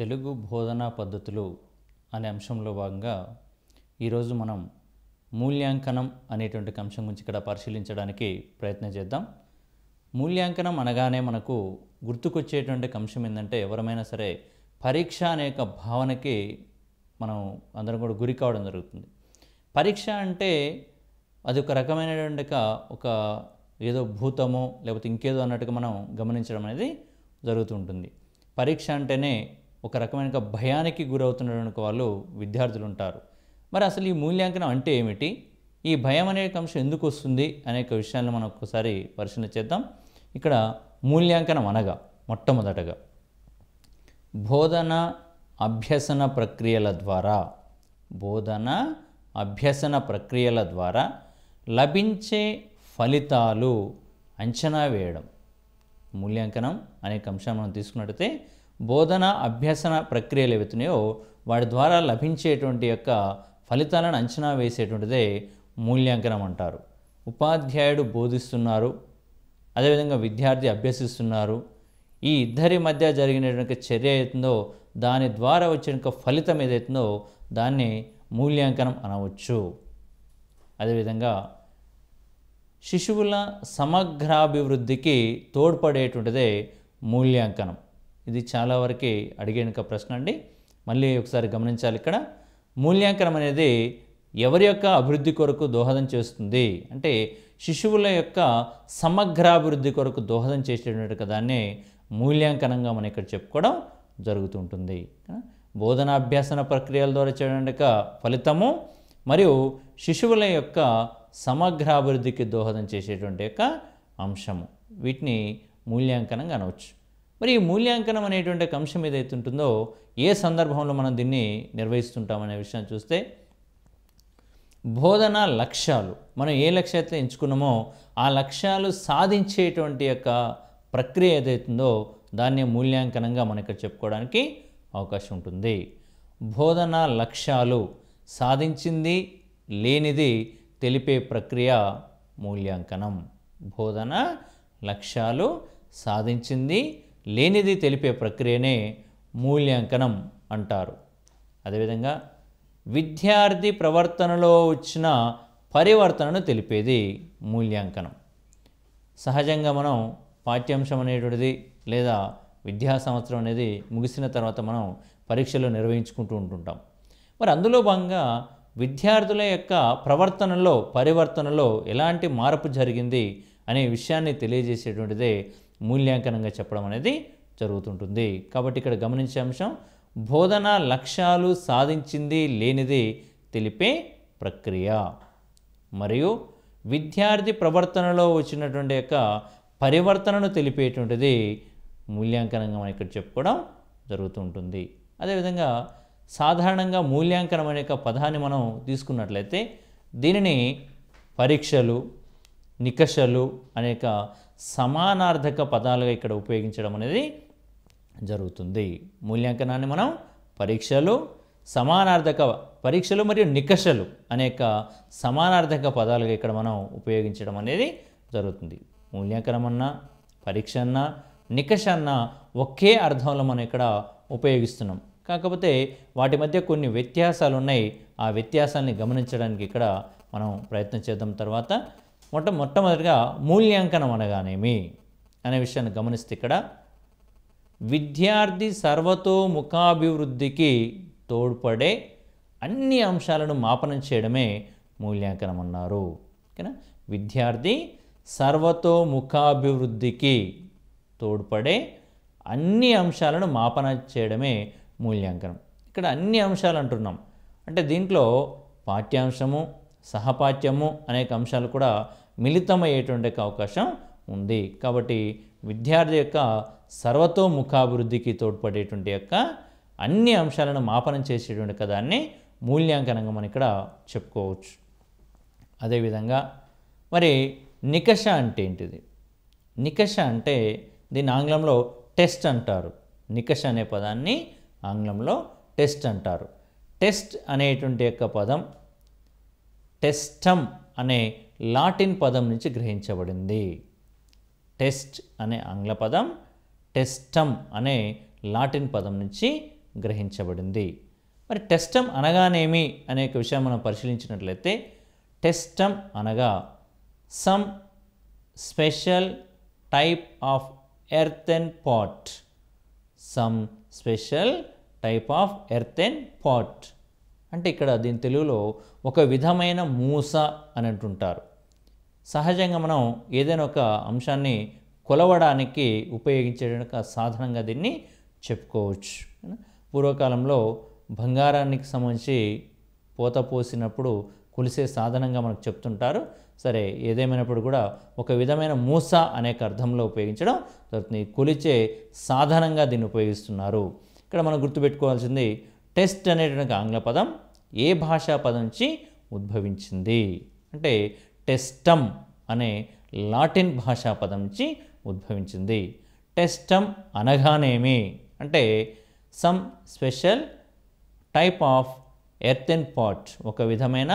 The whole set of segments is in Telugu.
తెలుగు బోధనా పద్ధతులు అనే అంశంలో భాగంగా ఈరోజు మనం మూల్యాంకనం అనేటువంటి అంశం గురించి ఇక్కడ పరిశీలించడానికి ప్రయత్నం చేద్దాం. మూల్యాంకనం అనగానే మనకు గుర్తుకొచ్చేటువంటి అంశం ఏంటంటే ఎవరమైనా సరే పరీక్ష అనే భావనకి మనం అందరం కూడా గురి కావడం జరుగుతుంది. పరీక్ష అంటే అది ఒక రకమైనటువంటి ఒక ఏదో భూతమో లేకపోతే ఇంకేదో అన్నట్టుగా మనం గమనించడం అనేది జరుగుతుంటుంది. పరీక్ష అంటేనే ఒక రకమైన భయానికి గురవుతున్నటువంటి వాళ్ళు విద్యార్థులు ఉంటారు. మరి అసలు ఈ మూల్యాంకనం అంటే ఏమిటి, ఈ భయం అనే అంశం ఎందుకు వస్తుంది అనేక విషయాలను మనం ఒకసారి పరిశీలన చేద్దాం. ఇక్కడ మూల్యాంకనం అనగా మొట్టమొదటగా బోధన అభ్యసన ప్రక్రియల ద్వారా లభించే ఫలితాలు అంచనా వేయడం. మూల్యాంకనం అనేక అంశాలు మనం తీసుకున్నట్టయితే బోధన అభ్యసన ప్రక్రియలు ఏవైతున్నాయో వాటి ద్వారా లభించేటువంటి యొక్క ఫలితాలను అంచనా వేసేటువంటిదే మూల్యాంకనం అంటారు. ఉపాధ్యాయుడు బోధిస్తున్నారు, అదేవిధంగా విద్యార్థి అభ్యసిస్తున్నారు. ఈ ఇద్దరి మధ్య జరిగినటువంటి చర్య ఏదైతుందో దాని ద్వారా వచ్చిన ఫలితం ఏదైతుందో దాన్ని మూల్యాంకనం అనవచ్చు. అదేవిధంగా శిశువుల సమగ్రాభివృద్ధికి తోడ్పడేటువంటిదే మూల్యాంకనం. ఇది చాలా వరకు అడిగిన ప్రశ్న అండి. మళ్ళీ ఒకసారి గమనించాలి. ఇక్కడ మూల్యాంకనం అనేది ఎవరి యొక్క అభివృద్ధి కొరకు దోహదం చేస్తుంది అంటే శిశువుల యొక్క సమగ్రాభివృద్ధి కొరకు దోహదం చేసేటువంటి దాన్ని మూల్యాంకనంగా మనం ఇక్కడ చెప్పుకోవడం జరుగుతుంటుంది. బోధనాభ్యాసన ప్రక్రియల ద్వారా చేయడానికి ఫలితము మరియు శిశువుల యొక్క సమగ్రాభివృద్ధికి దోహదం చేసేటువంటి యొక్క అంశము, వీటిని మూల్యాంకనంగా అనవచ్చు. మరి ఈ మూల్యాంకనం అనేటువంటి అంశం ఏదైతే ఉంటుందో ఏ సందర్భంలో మనం దీన్ని నిర్వహిస్తుంటామనే విషయాన్ని చూస్తే బోధన లక్ష్యాలు, మనం ఏ లక్ష్యాలైతే ఎంచుకున్నామో ఆ లక్ష్యాలు సాధించేటువంటి యొక్క ప్రక్రియ ఏదైతుందో దాన్ని మూల్యాంకనంగా మనం ఇక్కడ చెప్పుకోవడానికి అవకాశం ఉంటుంది. బోధన లక్ష్యాలు సాధించింది లేనిది తెలిపే ప్రక్రియ మూల్యాంకనం. బోధన లక్ష్యాలు సాధించింది లేనిది తెలిపే ప్రక్రియనే మూల్యాంకనం అంటారు. అదేవిధంగా విద్యార్థి ప్రవర్తనలో వచ్చిన పరివర్తనను తెలిపేది మూల్యాంకనం. సహజంగా మనం పాఠ్యాంశం అనేటువంటిది లేదా విద్యా సంవత్సరం అనేది ముగిసిన తర్వాత మనం పరీక్షలు నిర్వహించుకుంటూ ఉంటుంటాం. మరి అందులో భాగంగా విద్యార్థుల యొక్క పరివర్తనలో ఎలాంటి మార్పు జరిగింది అనే విషయాన్ని తెలియజేసేటువంటిదే మూల్యాంకనంగా చెప్పడం అనేది జరుగుతుంటుంది. కాబట్టి ఇక్కడ గమనించే అంశం బోధన లక్ష్యాలు సాధించింది లేనిది తెలిపే ప్రక్రియ మరియు విద్యార్థి ప్రవర్తనలో వచ్చినటువంటి యొక్క పరివర్తనను తెలిపేటువంటిది మూల్యాంకనంగా మనం ఇక్కడ చెప్పుకోవడం జరుగుతుంటుంది. అదేవిధంగా సాధారణంగా మూల్యాంకనం అనే పదాన్ని మనం తీసుకున్నట్లయితే దీనిని పరీక్షలు, నికషలు అనేక సమానార్థక పదాలుగా ఇక్కడ ఉపయోగించడం అనేది జరుగుతుంది. మూల్యాంకనాన్ని మనం పరీక్షలు మరియు నికషలు అనేక సమానార్థక పదాలుగా ఇక్కడ మనం ఉపయోగించడం అనేది జరుగుతుంది. మూల్యాంకనం అన్నా, పరీక్ష అన్నా, నికష అన్నా ఒకే అర్థంలో మనం ఇక్కడ ఉపయోగిస్తున్నాం. కాకపోతే వాటి మధ్య కొన్ని వ్యత్యాసాలు ఉన్నాయి. ఆ వ్యత్యాసాన్ని గమనించడానికి ఇక్కడ మనం ప్రయత్నం చేద్దాం. తర్వాత మొట్టమొదటిగా మూల్యాంకనం అనగానేమి అనే విషయాన్ని గమనిస్తే ఇక్కడ విద్యార్థి సర్వతోముఖాభివృద్ధికి తోడ్పడే అన్ని అంశాలను మాపనం చేయడమే మూల్యాంకనం అన్నారు. ఓకేనా? విద్యార్థి సర్వతోముఖాభివృద్ధికి తోడ్పడే అన్ని అంశాలను మాపన చేయడమే మూల్యాంకనం. ఇక్కడ అన్ని అంశాలు అంటున్నాం అంటే దీంట్లో పాఠ్యాంశము, సహపాఠ్యము అనేక అంశాలు కూడా మిళితమయ్యేటువంటి అవకాశం ఉంది. కాబట్టి విద్యార్థి యొక్క సర్వతోముఖాభివృద్ధికి తోడ్పడేటువంటి యొక్క అన్ని అంశాలను మాపనం చేసేటువంటి దాన్ని మూల్యాంకనంగా మనం ఇక్కడ చెప్పుకోవచ్చు. అదేవిధంగా మరి నికష అంటే ఏంటిది? నికష అంటే దీన్ని ఆంగ్లంలో టెస్ట్ అంటారు. నికష అనే పదాన్ని ఆంగ్లంలో టెస్ట్ అంటారు. టెస్ట్ అనేటువంటి యొక్క పదం టెస్టమ్ అనే లాటిన్ పదం నుంచి గ్రహించబడింది. టెస్ట్ అనే ఆంగ్ల పదం టెస్టమ్ అనే లాటిన్ పదం నుంచి గ్రహించబడింది. మరి టెస్టమ్ అనగానేమి అనే విషయం మనం పరిశీలించినట్లయితే టెస్టమ్ అనగా some special type of earthen pot, some special type of earthen pot అంటే ఇక్కడ దీని తెలుగులో ఒక విధమైన మూస అని అంటుంటారు. సహజంగా మనం ఏదైనా ఒక అంశాన్ని కొలవడానికి ఉపయోగించే సాధనంగా దీన్ని చెప్పుకోవచ్చు. పూర్వకాలంలో బంగారానికి సంబంధించి పోత పోసినప్పుడు కొలిసే సాధనంగా మనకు చెప్తుంటారు. సరే, ఏదేమైనప్పుడు కూడా ఒక విధమైన మూస అనేక అర్థంలో ఉపయోగించడం జరుగుతుంది. కొలిచే సాధనంగా దీన్ని ఉపయోగిస్తున్నారు. ఇక్కడ మనం గుర్తుపెట్టుకోవాల్సింది టెస్ట్ అనేటువంటి ఆంగ్ల పదం ఏ భాషా పదం నుంచి ఉద్భవించింది అంటే టెస్టమ్ అనే లాటిన్ భాషా పదం నుంచి ఉద్భవించింది. టెస్టమ్ అనగానేమి అంటే some special type of earthen pot, ఒక విధమైన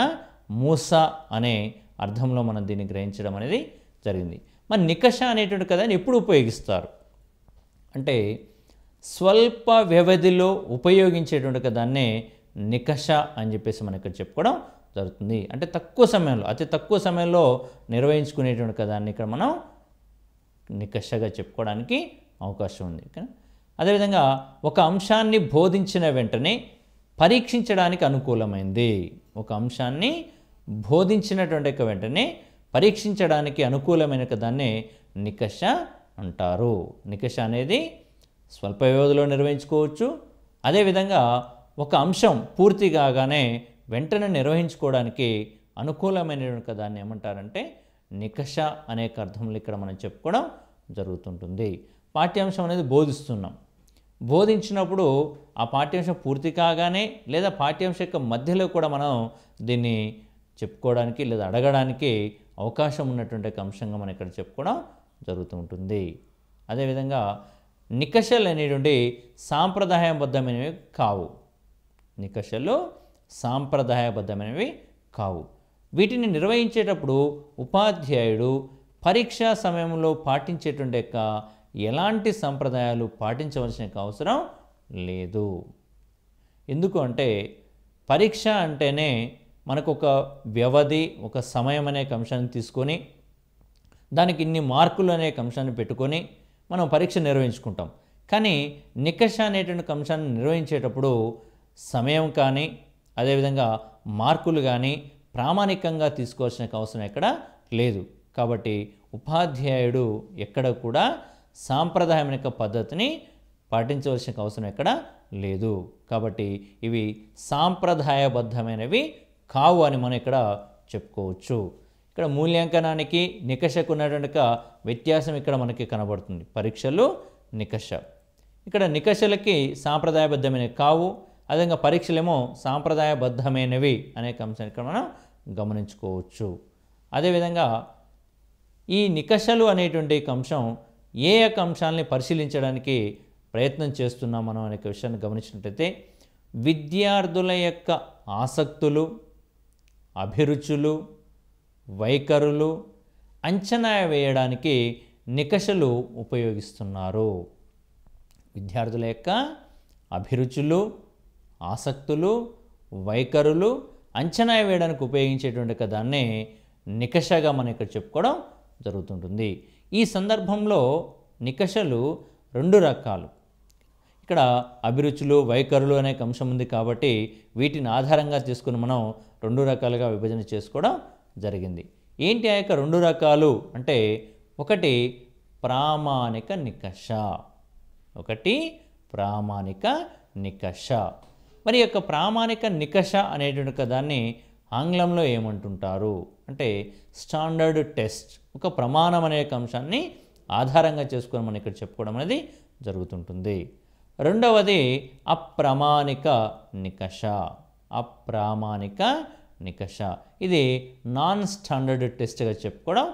మూస అనే అర్థంలో మనం దీన్ని గ్రహించడం అనేది జరిగింది. మరి నికష అనేటువంటి కథని ఎప్పుడు ఉపయోగిస్తారు అంటే స్వల్ప వ్యవధిలో ఉపయోగించేటువంటి కదాన్నే నికష అని చెప్పేసి మనం ఇక్కడ చెప్పుకోవడం జరుగుతుంది. అంటే తక్కువ సమయంలో, అతి తక్కువ సమయంలో నిర్వహించుకునేటువంటి కదాన్ని ఇక్కడ మనం నికషగా చెప్పుకోవడానికి అవకాశం ఉంది. అదేవిధంగా ఒక అంశాన్ని బోధించిన వెంటనే పరీక్షించడానికి అనుకూలమైంది. ఒక అంశాన్ని బోధించినటువంటి వెంటనే పరీక్షించడానికి అనుకూలమైన దాన్నే నికష అంటారు. నికష అనేది స్వల్ప వ్యవధిలో నిర్వహించుకోవచ్చు. అదేవిధంగా ఒక అంశం పూర్తి కాగానే వెంటనే నిర్వహించుకోవడానికి అనుకూలమైనటువంటి దాన్ని ఏమంటారంటే నికష అనేక అర్థంలో ఇక్కడ మనం చెప్పుకోవడం జరుగుతుంటుంది. పాఠ్యాంశం అనేది బోధిస్తున్నాం. బోధించినప్పుడు ఆ పాఠ్యాంశం పూర్తి కాగానే లేదా పాఠ్యాంశం యొక్క మధ్యలో కూడా మనం దీన్ని చెప్పుకోవడానికి లేదా అడగడానికి అవకాశం ఉన్నటువంటి అంశంగా మనం ఇక్కడ చెప్పుకోవడం జరుగుతూ ఉంటుంది. అదేవిధంగా నికషలు అనేటువంటి సాంప్రదాయబద్ధమైనవి కావు. నికషలు సాంప్రదాయబద్ధమైనవి కావు. వీటిని నిర్వహించేటప్పుడు ఉపాధ్యాయుడు పరీక్షా సమయంలో పాటించేటువంటి యొక్క ఎలాంటి సంప్రదాయాలు పాటించవలసిన అవసరం లేదు. ఎందుకు అంటే పరీక్ష అంటేనే మనకు ఒక వ్యవధి, ఒక సమయం అనే అంశాన్ని తీసుకొని దానికి ఇన్ని మార్కులు అనే అంశాన్ని పెట్టుకొని మనం పరీక్ష నిర్వహించుకుంటాం. కానీ నికష అనేటువంటి అంశాన్ని నిర్వహించేటప్పుడు సమయం కానీ అదేవిధంగా మార్కులు కానీ ప్రామాణికంగా తీసుకోవాల్సిన అవసరం ఎక్కడ లేదు. కాబట్టి ఉపాధ్యాయుడు ఎక్కడ కూడా సాంప్రదాయమైన పద్ధతిని పాటించవలసిన అవసరం ఎక్కడ లేదు. కాబట్టి ఇవి సాంప్రదాయబద్ధమైనవి కావు అని మనం ఇక్కడ చెప్పుకోవచ్చు. ఇక్కడ మూల్యాంకనానికి నికషకు ఉన్నటువంటి వ్యత్యాసం ఇక్కడ మనకి కనబడుతుంది. పరీక్షలు నికష, ఇక్కడ నికషలకి సాంప్రదాయబద్ధమైనవి కావు, అదేవిధంగా పరీక్షలేమో సాంప్రదాయబద్ధమైనవి అనేక అంశాన్ని ఇక్కడ మనం గమనించుకోవచ్చు. అదేవిధంగా ఈ నికషలు అనేటువంటి అంశం ఏ యొక్క అంశాలని పరిశీలించడానికి ప్రయత్నం చేస్తున్నాం మనం అనే విషయాన్ని గమనించినట్లయితే విద్యార్థుల యొక్క ఆసక్తులు, అభిరుచులు, వైఖరులు అంచనా వేయడానికి నికషలు ఉపయోగిస్తున్నారు. విద్యార్థుల యొక్క అభిరుచులు, ఆసక్తులు, వైఖరులు అంచనా వేయడానికి ఉపయోగించేటువంటి దాన్నే నికషగా మనం ఇక్కడ చెప్పుకోవడం జరుగుతుంటుంది. ఈ సందర్భంలో నికషలు రెండు రకాలు. ఇక్కడ అభిరుచులు, వైఖరులు అనే అంశం ఉంది కాబట్టి వీటిని ఆధారంగా తీసుకుని మనం రెండు రకాలుగా విభజన చేసుకోవడం జరిగింది. ఏంటి ఆ యొక్క రెండు రకాలు అంటే ఒకటి ప్రామాణిక నికష, ఒకటి ప్రామాణిక నికష. మరి యొక్క ప్రామాణిక నికష అనేటువంటి దాన్ని ఆంగ్లంలో ఏమంటుంటారు అంటే స్టాండర్డ్ టెస్ట్, ఒక ప్రమాణం అనే అంశాన్ని ఆధారంగా చేసుకొని మనం ఇక్కడ చెప్పుకోవడం అనేది జరుగుతుంటుంది. రెండవది అప్రామాణిక నికష, అప్రామాణిక నికష. ఇది నాన్ స్టాండర్డ్ టెస్ట్గా చెప్పుకోవడం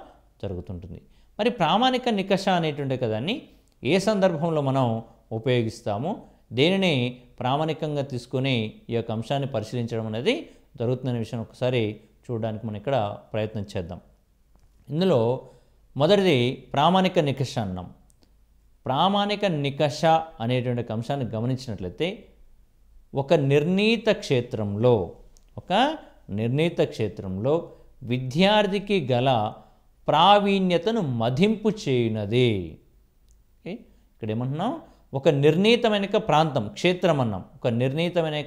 జరుగుతుంటుంది. మరి ప్రామాణిక నికష అనేటువంటి కదాన్ని ఏ సందర్భంలో మనం ఉపయోగిస్తాము, దేనిని ప్రామాణికంగా తీసుకొని ఈ యొక్క అంశాన్ని పరిశీలించడం అనేది జరుగుతుందనే విషయం ఒకసారి చూడడానికి మనం ఇక్కడ ప్రయత్నం చేద్దాం. ఇందులో మొదటిది ప్రామాణిక నికష అన్నాం. ప్రామాణిక నికష అనేటువంటి అంశాన్ని గమనించినట్లయితే ఒక నిర్ణీత క్షేత్రంలో విద్యార్థికి గల ప్రావీణ్యతను మదింపు చేయునది. ఇక్కడ ఏమంటున్నాం, ఒక నిర్ణీతమైన ప్రాంతం, క్షేత్రం అన్నాం. ఒక నిర్ణీతమైన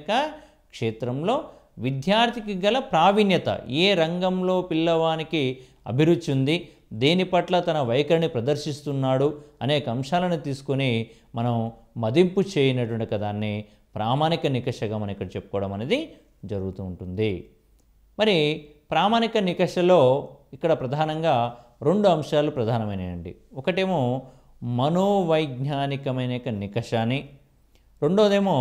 క్షేత్రంలో విద్యార్థికి గల ప్రావీణ్యత, ఏ రంగంలో పిల్లవానికి అభిరుచి ఉంది, దేని పట్ల తన వైఖరిని ప్రదర్శిస్తున్నాడు అనేక అంశాలను తీసుకొని మనం మదింపు చేయనటువంటి దాన్ని ప్రామాణిక నికషగా మనం ఇక్కడ చెప్పుకోవడం అనేది జరుగుతూ ఉంటుంది. మరి ప్రామాణిక నికషలో ఇక్కడ ప్రధానంగా 2 అంశాలు ప్రధానమైనవి. ఒకటేమో మనోవైజ్ఞానికమైన నికష అని, రెండోదేమో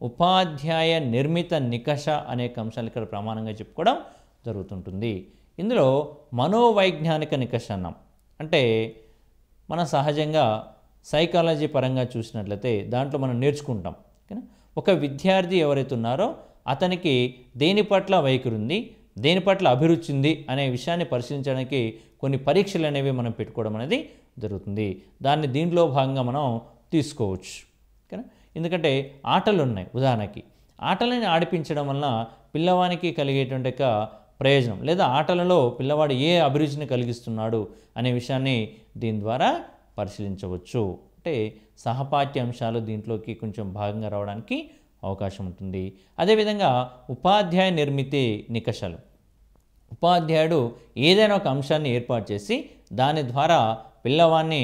ఉపాధ్యాయ నిర్మిత నికష అనేక అంశాలు ఇక్కడ ప్రమాణంగా చెప్పుకోవడం జరుగుతుంటుంది. ఇందులో మనోవైజ్ఞానిక నికష అన్నాం అంటే మనం సహజంగా సైకాలజీ పరంగా చూసినట్లయితే దాంట్లో మనం నేర్చుకుంటాం. ఒక విద్యార్థి ఎవరైతే ఉన్నారో అతనికి దేని పట్ల వైఖరి ఉంది, దేని పట్ల అభిరుచి ఉంది అనే విషయాన్ని పరిశీలించడానికి కొన్ని పరీక్షలు అనేవి మనం పెట్టుకోవడం అనేది జరుగుతుంది. దాన్ని దీంట్లో భాగంగా మనం తీసుకోవచ్చు. ఎందుకంటే ఆటలు ఉన్నాయి. ఉదాహరణకి ఆటలని ఆడిపించడం వలన పిల్లవానికి కలిగేటువంటి ప్రయోజనం, లేదా ఆటలలో పిల్లవాడు ఏ అభిరుచిని కలిగిస్తున్నాడు అనే విషయాన్ని దీని ద్వారా పరిశీలించవచ్చు. అంటే సహపాఠ్య అంశాలు దీంట్లోకి కొంచెం భాగంగా రావడానికి అవకాశం ఉంటుంది. అదేవిధంగా ఉపాధ్యాయ నిర్మితి నికషాలు, ఉపాధ్యాయుడు ఏదైనా ఒక అంశాన్ని ఏర్పాటు చేసి దాని ద్వారా పిల్లవాడిని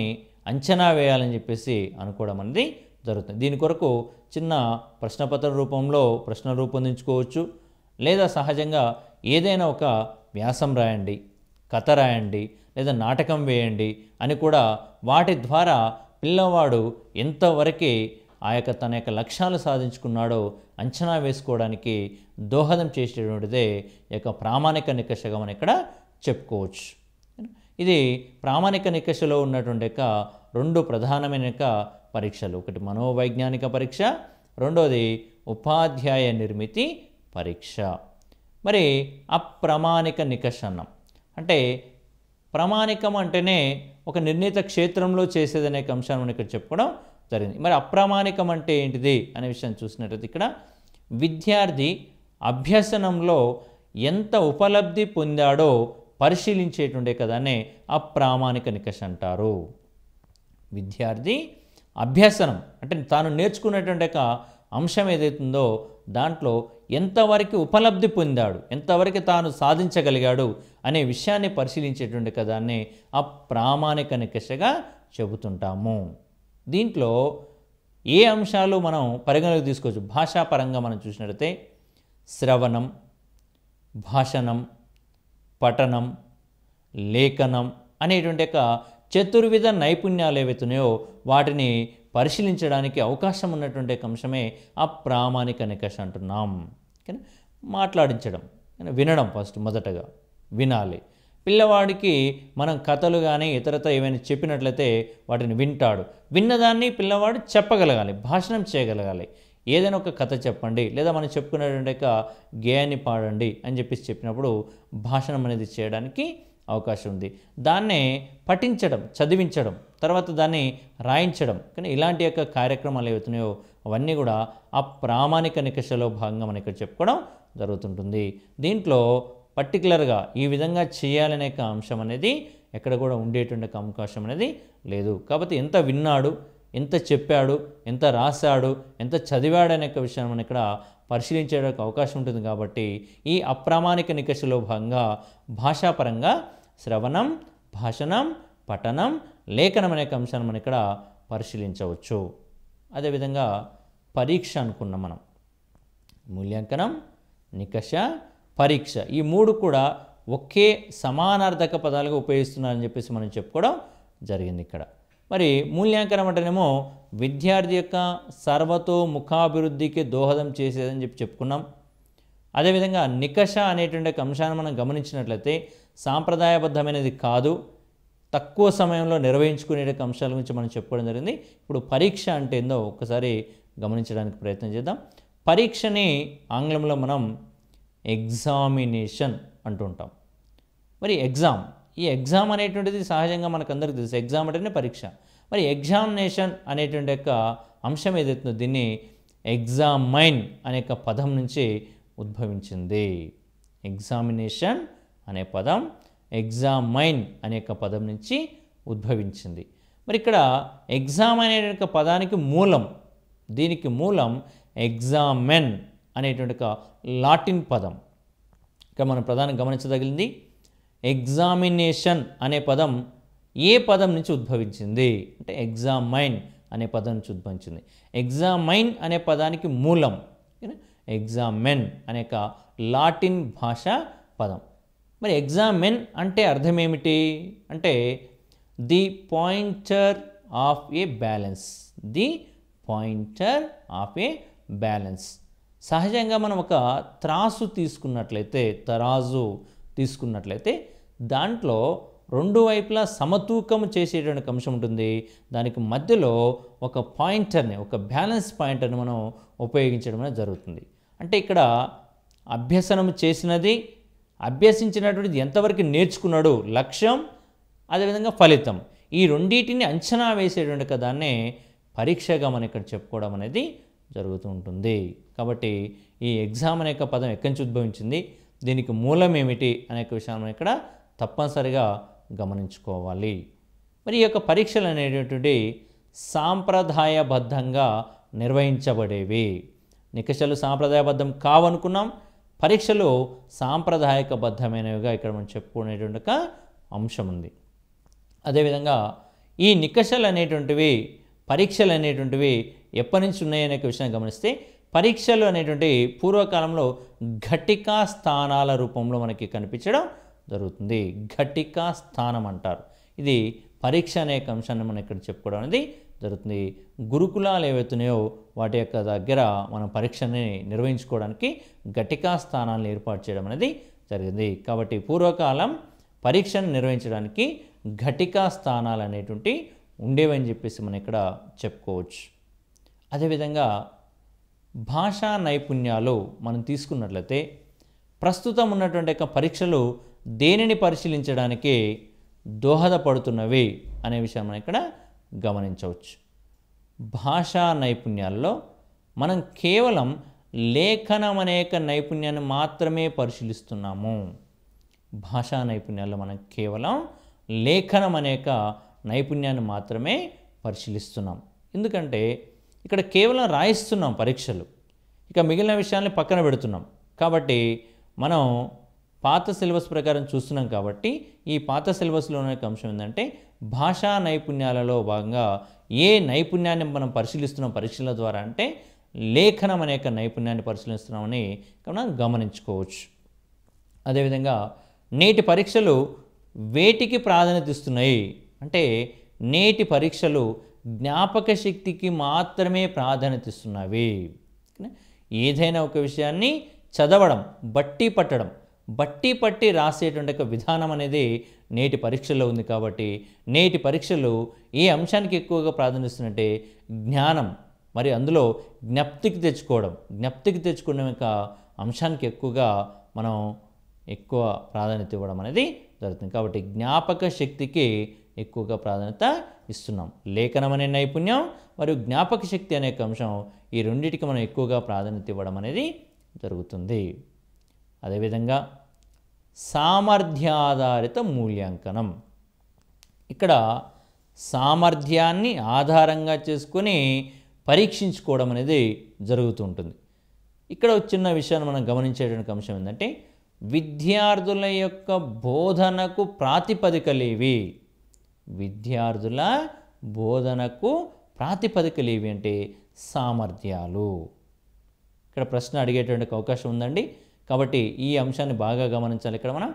అంచనా వేయాలని చెప్పేసి అనుకోవడం అనేది జరుగుతుంది. దీని కొరకు చిన్న ప్రశ్నపత్ర రూపంలో ప్రశ్నలు రూపొందించుకోవచ్చు, లేదా సహజంగా ఏదైనా ఒక వ్యాసం రాయండి, కథ రాయండి, లేదా నాటకం వేయండి అని కూడా వాటి ద్వారా పిల్లవాడు ఎంతవరకు తన యొక్క లక్ష్యాలు సాధించుకున్నాడో అంచనా వేసుకోవడానికి దోహదం చేసేటువంటిదే ఈ యొక్క ప్రామాణిక నికషగా మనం ఇక్కడ చెప్పుకోవచ్చు. ఇది ప్రామాణిక నికషలో ఉన్నటువంటి 2 ప్రధానమైన పరీక్షలు. ఒకటి మనోవైజ్ఞానిక పరీక్ష, రెండోది ఉపాధ్యాయ నిర్మితి పరీక్ష. మరి అప్రామాణిక నికష అన్నాం అంటే ప్రామాణికం అంటేనే ఒక నిర్ణీత క్షేత్రంలో చేసేదనే అంశాన్ని మనం ఇక్కడ చెప్పుకోవడం జరిగింది. మరి అప్రామాణికం అంటే ఏంటిది అనే విషయం చూసినట్లయితే ఇక్కడ విద్యార్థి అభ్యసనంలో ఎంత ఉపలబ్ధి పొందాడో పరిశీలించేటుండే కదానే అప్రామాణిక నికష అంటారు. విద్యార్థి అభ్యసనం అంటే తాను నేర్చుకునేటువంటి అంశం ఏదైతుందో దాంట్లో ఎంతవరకు ఉపలబ్ధి పొందాడు, ఎంతవరకు తాను సాధించగలిగాడు అనే విషయాన్ని పరిశీలించేటువంటి కదాన్ని అప్రామాణిక నికషగా చెబుతుంటాము. దీంట్లో ఏ అంశాలు మనం పరిగణలోకి తీసుకోవచ్చు? భాషాపరంగా మనం చూసినట్లయితే శ్రవణం, భాషణం, పఠనం, లేఖనం అనేటువంటి చతుర్విధ నైపుణ్యాలు ఏవైతున్నాయో వాటిని పరిశీలించడానికి అవకాశం ఉన్నటువంటి అంశమే అప్రామాణిక నికష అంటున్నాం. మాట్లాడించడం, వినడం, ఫస్ట్ మొదటగా వినాలి. పిల్లవాడికి మనం కథలు కానీ ఇతరత ఏమైనా చెప్పినట్లయితే వాటిని వింటాడు. విన్నదాన్ని పిల్లవాడు చెప్పగలగాలి, భాషణం చేయగలగాలి. ఏదైనా ఒక కథ చెప్పండి, లేదా మనం చెప్పుకునేటువంటి గేయాన్ని పాడండి అని చెప్పేసి చెప్పినప్పుడు భాషణం అనేది చేయడానికి అవకాశం ఉంది. దాన్నే పఠించడం, చదివించడం, తర్వాత దాన్ని రాయించడం, కానీ ఇలాంటి కార్యక్రమాలు ఏవైతున్నాయో అవన్నీ కూడా అప్రామాణిక నికషలో భాగంగా మనం ఇక్కడ చెప్పుకోవడం జరుగుతుంటుంది. దీంట్లో పర్టికులర్గా ఈ విధంగా చేయాలనే అంశం అనేది ఎక్కడ కూడా ఉండేటువంటి అవకాశం అనేది లేదు. కాబట్టి ఎంత విన్నాడు, ఎంత చెప్పాడు, ఎంత రాశాడు, ఎంత చదివాడు అనే విషయాన్ని మనం ఇక్కడ పరిశీలించేందుకు అవకాశం ఉంటుంది. కాబట్టి ఈ అప్రామాణిక నికషలో భాగంగా భాషాపరంగా శ్రవణం, భాషణం, పఠనం, లేఖనం అనే అంశాన్ని మనం ఇక్కడ పరిశీలించవచ్చు. అదేవిధంగా పరీక్ష అనుకున్నాం మనం. మూల్యాంకనం, నికష, పరీక్ష ఈ 3 కూడా ఒకే సమానార్థక పదాలుగా ఉపయోగిస్తున్నారని చెప్పేసి మనం చెప్పుకోవడం జరిగింది ఇక్కడ. మరి మూల్యాంకనం అంటేనేమో విద్యార్థి యొక్క సర్వతోముఖాభివృద్ధికి దోహదం చేసేదని చెప్పుకున్నాం. అదేవిధంగా నికష అనేటువంటి అంశాన్ని మనం గమనించినట్లయితే సాంప్రదాయబద్ధమైనది కాదు, తక్కువ సమయంలో నిర్వహించుకునే అంశాల గురించి మనం చెప్పుకోవడం జరిగింది. ఇప్పుడు పరీక్ష అంటే ఏందో ఒక్కసారి గమనించడానికి ప్రయత్నం చేద్దాం. పరీక్షని ఆంగ్లంలో మనం ఎగ్జామినేషన్ అంటుంటాం. మరి ఈ ఎగ్జామ్ అనేటువంటిది సహజంగా మనకు అందరికీ తెలుసు, ఎగ్జామ్ అంటేనే పరీక్ష. మరి ఎగ్జామినేషన్ అనేటువంటి అంశం ఏదైతుందో దీన్ని ఎగ్జామైన్ అనే పదం నుంచి ఉద్భవించింది. ఎగ్జామినేషన్ అనే పదం ఎగ్జామైన్ అనే పదం నుంచి ఉద్భవించింది. మరి ఇక్కడ ఎగ్జామ్ అనే పదానికి మూలం, దీనికి మూలం ఎగ్జామెన్ అనేటువంటి లాటిన్ పదం. ఇక్కడ మనం ప్రధానంగా గమనించదగిలింది ఎగ్జామినేషన్ అనే పదం ఏ పదం నుంచి ఉద్భవించింది అంటే ఎగ్జామైన్ అనే పదం నుంచి ఉద్భవించింది. ఎగ్జామైన్ అనే పదానికి మూలం ఎగ్జామెన్ అనే లాటిన్ భాషా పదం. మరి ఎగ్జామెన్ అంటే అర్థం ఏమిటి అంటే the pointer of A balance, the pointer of A balance. సహజంగా మనం ఒక త్రాసు తీసుకున్నట్లయితే, తరాజు తీసుకున్నట్లయితే దాంట్లో రెండు వైపులా సమతూకం చేసేటువంటి అంశం ఉంటుంది. దానికి మధ్యలో ఒక పాయింటర్ని, ఒక బ్యాలెన్స్ పాయింటర్ని మనం ఉపయోగించడం అనేది జరుగుతుంది. అంటే ఇక్కడ అభ్యసనం చేసినది, అభ్యసించినటువంటిది ఎంతవరకు నేర్చుకున్నాడు, లక్ష్యం, అదేవిధంగా ఫలితం, ఈ రెండింటిని అంచనా వేసేటువంటి దాన్నే పరీక్షగా మనం ఇక్కడ చెప్పుకోవడం అనేది జరుగుతూ ఉంటుంది. కాబట్టి ఈ ఎగ్జామ్ అనే పదం ఎక్కడి నుంచి ఉద్భవించింది, దీనికి మూలం ఏమిటి అనే విషయాన్ని మనం ఇక్కడ తప్పనిసరిగా గమనించుకోవాలి. మరి ఈ యొక్క పరీక్షలు అనేటువంటి సాంప్రదాయబద్ధంగా నిర్వహించబడేవి. నికషాలు సాంప్రదాయబద్ధం కావనుకున్నాం, పరీక్షలు సాంప్రదాయకబద్ధమైనవిగా ఇక్కడ మనం చెప్పుకునేటువంటి ఒక అంశం ఉంది. అదేవిధంగా ఈ నికషాలు అనేటువంటివి, పరీక్షలు అనేటువంటివి ఎప్పటి నుంచి ఉన్నాయనే విషయాన్ని గమనిస్తే పరీక్షలు అనేటువంటి పూర్వకాలంలో ఘటికా స్థానాల రూపంలో మనకి కనిపించడం జరుగుతుంది. ఘటికా స్థానం అంటారు. ఇది పరీక్ష అనే అంశాన్ని మనం ఇక్కడ చెప్పుకోవడం అనేది జరుగుతుంది. గురుకులాలు ఏవైతున్నాయో వాటి యొక్క దగ్గర మనం పరీక్షని నిర్వహించుకోవడానికి ఘటికా స్థానాలను ఏర్పాటు చేయడం అనేది జరిగింది. కాబట్టి పూర్వకాలం పరీక్షను నిర్వహించడానికి ఘటికా స్థానాలు అనేటువంటి ఉండేవని చెప్పేసి మనం ఇక్కడ చెప్పుకోవచ్చు. అదేవిధంగా భాషా నైపుణ్యాలు మనం తీసుకున్నట్లయితే ప్రస్తుతం ఉన్నటువంటి యొక్క పరీక్షలు దేనిని పరిశీలించడానికి దోహదపడుతున్నవి అనే విషయం మనం ఇక్కడ గమనించవచ్చు. భాషా నైపుణ్యాల్లో మనం కేవలం లేఖనం అనేక నైపుణ్యాన్ని మాత్రమే పరిశీలిస్తున్నాము. భాషా నైపుణ్యాల్లో మనం కేవలం లేఖనం అనేక నైపుణ్యాన్ని మాత్రమే పరిశీలిస్తున్నాం. ఎందుకంటే ఇక్కడ కేవలం రాయిస్తున్నాం పరీక్షలు, ఇక మిగిలిన విషయాల్ని పక్కన పెడుతున్నాం. కాబట్టి మనం పాత సిలబస్ ప్రకారం చూస్తున్నాం. కాబట్టి ఈ పాత సిలబస్లో ఉన్న అంశం ఏంటంటే భాషా నైపుణ్యాలలో భాగంగా ఏ నైపుణ్యాన్ని మనం పరిశీలిస్తున్నాం పరీక్షల ద్వారా అంటే లేఖనం అనేక నైపుణ్యాన్ని పరిశీలిస్తున్నామని మనం గమనించుకోవచ్చు. అదేవిధంగా నేటి పరీక్షలు వేటికి ప్రాధాన్యత ఇస్తున్నాయి అంటే నేటి పరీక్షలు జ్ఞాపక శక్తికి మాత్రమే ప్రాధాన్యత ఇస్తున్నవి. ఏదైనా ఒక విషయాన్ని చదవడం, బట్టి పట్టి రాసేటువంటి ఒక విధానం అనేది నేటి పరీక్షల్లో ఉంది. కాబట్టి నేటి పరీక్షలు ఏ అంశానికి ఎక్కువగా ప్రాధాన్యత జ్ఞానం, మరి అందులో జ్ఞప్తికి తెచ్చుకోవడం యొక్క అంశానికి ఎక్కువగా మనం ఎక్కువ ప్రాధాన్యత ఇవ్వడం అనేది జరుగుతుంది. కాబట్టి జ్ఞాపక శక్తికి ఎక్కువగా ప్రాధాన్యత ఇస్తున్నాం. లేఖనం అనే నైపుణ్యం మరియు జ్ఞాపక శక్తి అనే అంశం, ఈ రెండింటికి మనం ఎక్కువగా ప్రాధాన్యత ఇవ్వడం అనేది జరుగుతుంది. అదేవిధంగా సామర్థ్యాధారిత మూల్యాంకనం, ఇక్కడ సామర్థ్యాన్ని ఆధారంగా చేసుకొని పరీక్షించుకోవడం అనేది జరుగుతూ ఉంటుంది. ఇక్కడ ఒక చిన్న విషయాన్ని మనం గమనించేటువంటి అంశం ఏంటంటే విద్యార్థుల యొక్క బోధనకు ప్రాతిపదికలేవి, విద్యార్థుల బోధనకు ప్రాతిపదికలేవి అంటే సామర్థ్యాలు. ఇక్కడ ప్రశ్న అడిగేటువంటి అవకాశం ఉందండి. కాబట్టి ఈ అంశాన్ని బాగా గమనించాలి. ఇక్కడ మనం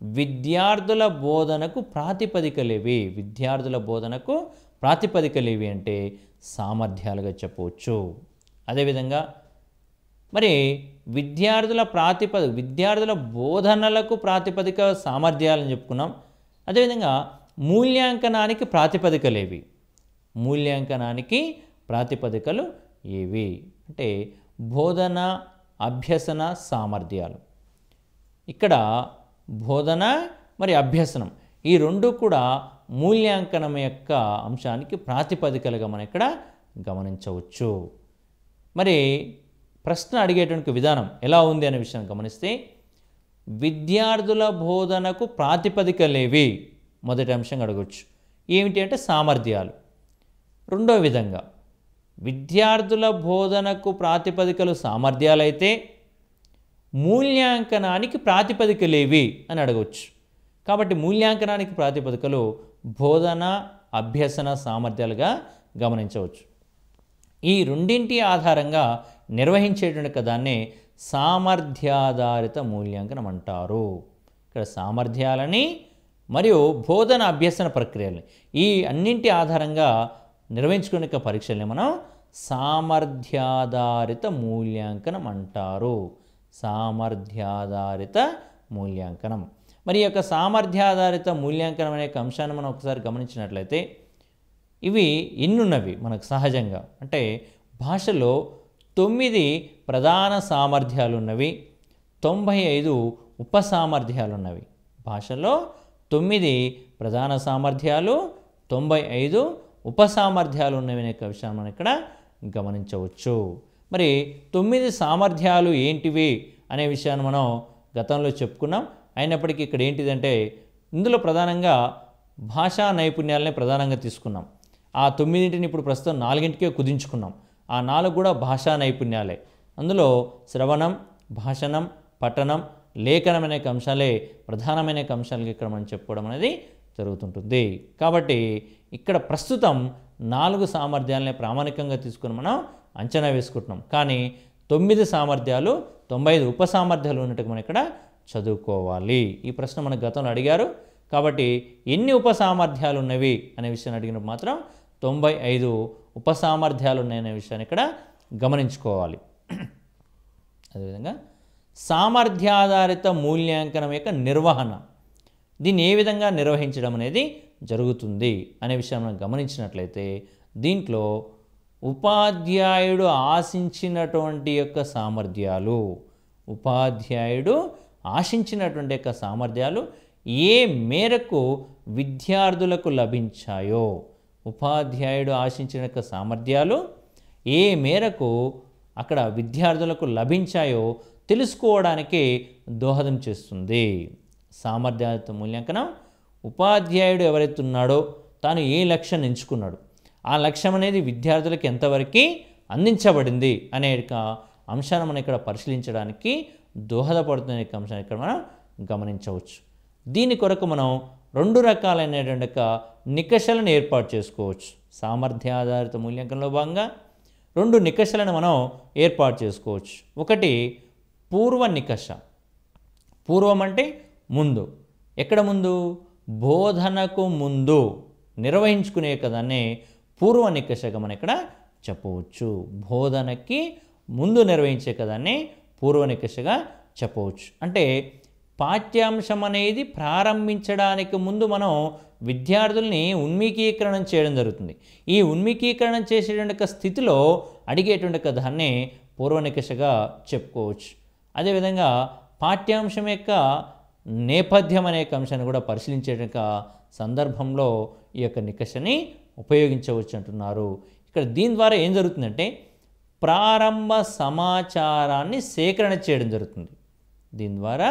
విద్యార్థుల బోధనకు ప్రాతిపదికలేవి, విద్యార్థుల బోధనకు ప్రాతిపదికలేవి అంటే సామర్థ్యాలుగా చెప్పవచ్చు. అదేవిధంగా మరి విద్యార్థుల బోధనలకు ప్రాతిపదిక సామర్థ్యాలని చెప్పుకున్నాం. అదేవిధంగా మూల్యాంకనానికి ప్రాతిపదికలేవి, మూల్యాంకనానికి ప్రాతిపదికలు ఏవి అంటే బోధన, అభ్యసన సామర్థ్యాలు. ఇక్కడ బోధన మరి అభ్యసనం ఈ రెండు కూడా మూల్యాంకనం యొక్క అంశానికి ప్రాతిపదికలుగా మనం ఇక్కడ గమనించవచ్చు. మరి ప్రశ్న అడిగేటువంటి విధానం ఎలా ఉంది అనే విషయాన్ని గమనిస్తే, విద్యార్థుల బోధనకు ప్రాతిపదికలేవి మొదటి అంశంగా అడగవచ్చు. ఏమిటి అంటే సామర్థ్యాలు. రెండో విధంగా విద్యార్థుల బోధనకు ప్రాతిపదికలు సామర్థ్యాలైతే మూల్యాంకనానికి ప్రాతిపదికలేవి అని అడగవచ్చు. కాబట్టి మూల్యాంకనానికి ప్రాతిపదికలు బోధన, అభ్యసన సామర్థ్యాలుగా గమనించవచ్చు. ఈ రెండింటి ఆధారంగా నిర్వహించేటువంటి దాన్ని సామర్థ్యాధారిత మూల్యాంకనం అంటారు. ఇక్కడ సామర్థ్యాలని మరియు బోధన అభ్యసన ప్రక్రియలని ఈ అన్నింటి ఆధారంగా నిర్వహించుకునే పరీక్షల్ని మనం సామర్థ్యాధారిత మూల్యాంకనం అంటారు. సామర్థ్యాధారిత మూల్యాంకనం. మరి ఈ యొక్క సామర్థ్యాధారిత మూల్యాంకనం అనే అంశాన్ని మనం ఒకసారి గమనించినట్లయితే, ఇవి ఎన్నున్నవి మనకు సహజంగా అంటే భాషలో 9 ప్రధాన సామర్థ్యాలు ఉన్నవి, 95 ఉపసామర్థ్యాలు ఉన్నవి. భాషలో 9 ప్రధాన సామర్థ్యాలు, 95 ఉపసామర్థ్యాలు ఉన్నవి అనే విషయాన్ని మనం ఇక్కడ గమనించవచ్చు. మరి 9 సామర్థ్యాలు ఏంటివి అనే విషయాన్ని మనం గతంలో చెప్పుకున్నాం. అయినప్పటికీ ఇక్కడ ఏంటిదంటే, ఇందులో ప్రధానంగా భాషా నైపుణ్యాలనే ప్రధానంగా తీసుకున్నాం. ఆ 9ంటిని ఇప్పుడు ప్రస్తుతం 4ంటికే కుదించుకున్నాం. ఆ 4 కూడా భాషా నైపుణ్యాలే. అందులో శ్రవణం, భాషణం, పఠనం, లేఖనం అనే అంశాలే ప్రధానమైన అంశాలకి ఇక్కడ మనం చెప్పుకోవడం అనేది జరుగుతుంటుంది. కాబట్టి ఇక్కడ ప్రస్తుతం 4 సామర్థ్యాలనే ప్రామాణికంగా తీసుకుని మనం అంచనా వేసుకుంటున్నాం. కానీ 9 సామర్థ్యాలు, 95 ఉపసామర్థ్యాలు ఉన్నట్టుగా మనం ఇక్కడ చదువుకోవాలి. ఈ ప్రశ్న మనకు గతంలో అడిగారు. కాబట్టి ఎన్ని ఉపసామర్థ్యాలు ఉన్నవి అనే విషయాన్ని అడిగినప్పుడు మాత్రం 95 ఉపసామర్థ్యాలు ఉన్నాయనే విషయాన్ని ఇక్కడ గమనించుకోవాలి. అదేవిధంగా సామర్థ్యాధారిత మూల్యాంకనం యొక్క నిర్వహణ, దీన్ని ఏ విధంగా నిర్వహించడం అనేది జరుగుతుంది అనే విషయాన్ని మనం గమనించినట్లయితే, దీంట్లో ఉపాధ్యాయుడు ఆశించినటువంటి యొక్క సామర్థ్యాలు, ఉపాధ్యాయుడు ఆశించినటువంటి యొక్క సామర్థ్యాలు ఏ మేరకు విద్యార్థులకు లభించాయో, ఉపాధ్యాయుడు ఆశించిన యొక్క సామర్థ్యాలు ఏ మేరకు అక్కడ విద్యార్థులకు లభించాయో తెలుసుకోవడానికి దోహదం చేస్తుంది. సామర్థ్యాలతో మూల్యాంకనం ఉపాధ్యాయుడు ఎవరైతే ఉన్నాడో తాను ఏ లక్ష్యాన్ని ఎంచుకున్నాడు, ఆ లక్ష్యం అనేది విద్యార్థులకు ఎంతవరకు అందించబడింది అనే అంశాన్ని మనం ఇక్కడ పరిశీలించడానికి దోహదపడుతున్న అంశాన్ని ఇక్కడ మనం గమనించవచ్చు. దీని కొరకు మనం 2 రకాలైనటువంటి నికషాలను ఏర్పాటు చేసుకోవచ్చు. సామర్థ్యాధారిత మూల్యాంకనంలో భాగంగా 2 నికషాలను మనం ఏర్పాటు చేసుకోవచ్చు. ఒకటి పూర్వ నికష. పూర్వం అంటే ముందు. ఎక్కడ ముందు? బోధనకు ముందు నిర్వహించుకునే కదాన్ని పూర్వ నికషగా మనం ఇక్కడ చెప్పవచ్చు. బోధనకి ముందు నిర్వహించే కదాన్ని పూర్వ నికషగా చెప్పవచ్చు. అంటే పాఠ్యాంశం అనేది ప్రారంభించడానికి ముందు మనం విద్యార్థుల్ని ఉన్ముఖీకరణం చేయడం జరుగుతుంది. ఈ ఉన్ముఖీకరణం చేసేటువంటి స్థితిలో అడిగేటువంటి దాన్ని పూర్వ నికషగా చెప్పుకోవచ్చు. అదేవిధంగా పాఠ్యాంశం యొక్క నేపథ్యం అనే అంశాన్ని కూడా పరిశీలించే సందర్భంలో ఈ యొక్క నికషని ఉపయోగించవచ్చు అంటున్నారు. ఇక్కడ దీని ద్వారా ఏం జరుగుతుందంటే ప్రారంభ సమాచారాన్ని సేకరణ చేయడం జరుగుతుంది. దీని ద్వారా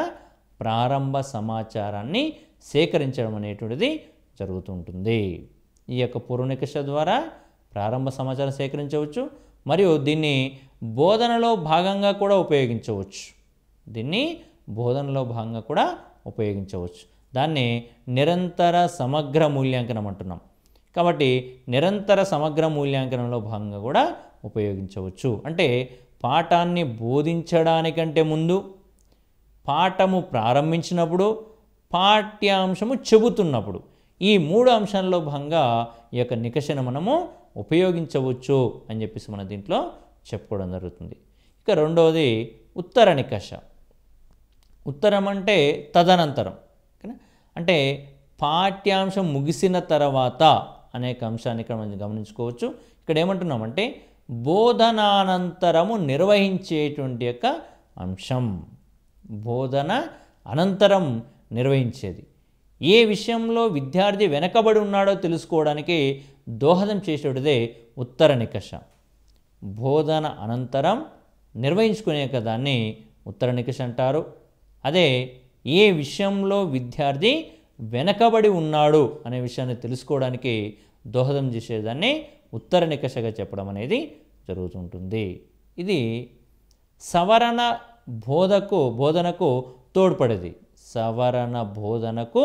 ప్రారంభ సమాచారాన్ని సేకరించడం అనేటువంటిది జరుగుతుంటుంది. ఈ యొక్క పూర్వ నికష ద్వారా ప్రారంభ సమాచారం సేకరించవచ్చు మరియు దీన్ని బోధనలో భాగంగా కూడా ఉపయోగించవచ్చు. దాన్ని నిరంతర సమగ్ర మూల్యాంకనం అంటున్నాం. కాబట్టి నిరంతర సమగ్ర మూల్యాంకనంలో భాగంగా కూడా ఉపయోగించవచ్చు. అంటే పాఠాన్ని బోధించడానికంటే ముందు, పాఠము ప్రారంభించినప్పుడు, పాఠ్యాంశము చెబుతున్నప్పుడు ఈ 3 అంశాల్లో భాగంగా ఈ యొక్క నికషను మనము ఉపయోగించవచ్చు అని చెప్పేసి మన దీంట్లో చెప్పుకోవడం జరుగుతుంది. ఇక రెండవది ఉత్తర నికష. ఉత్తరం అంటే తదనంతరం, అంటే పాఠ్యాంశం ముగిసిన తర్వాత అనేక అంశాన్ని ఇక్కడ మనం గమనించుకోవచ్చు. ఇక్కడ ఏమంటున్నామంటే బోధనానంతరము నిర్వహించేటువంటి యొక్క అంశం. బోధన అనంతరం నిర్వహించేది. ఏ విషయంలో విద్యార్థి వెనకబడి ఉన్నాడో తెలుసుకోవడానికి దోహదం చేసేటిదే ఉత్తర నికష. బోధన అనంతరం నిర్వహించుకునే దాన్ని ఉత్తర నికష అంటారు. అదే ఏ విషయంలో విద్యార్థి వెనకబడి ఉన్నాడు అనే విషయాన్ని తెలుసుకోవడానికి దోహదం చేసేదాన్ని ఉత్తర నికషగా చెప్పడం అనేది జరుగుతుంటుంది. ఇది సవరణ బోధనకు తోడ్పడేది. సవరణ బోధనకు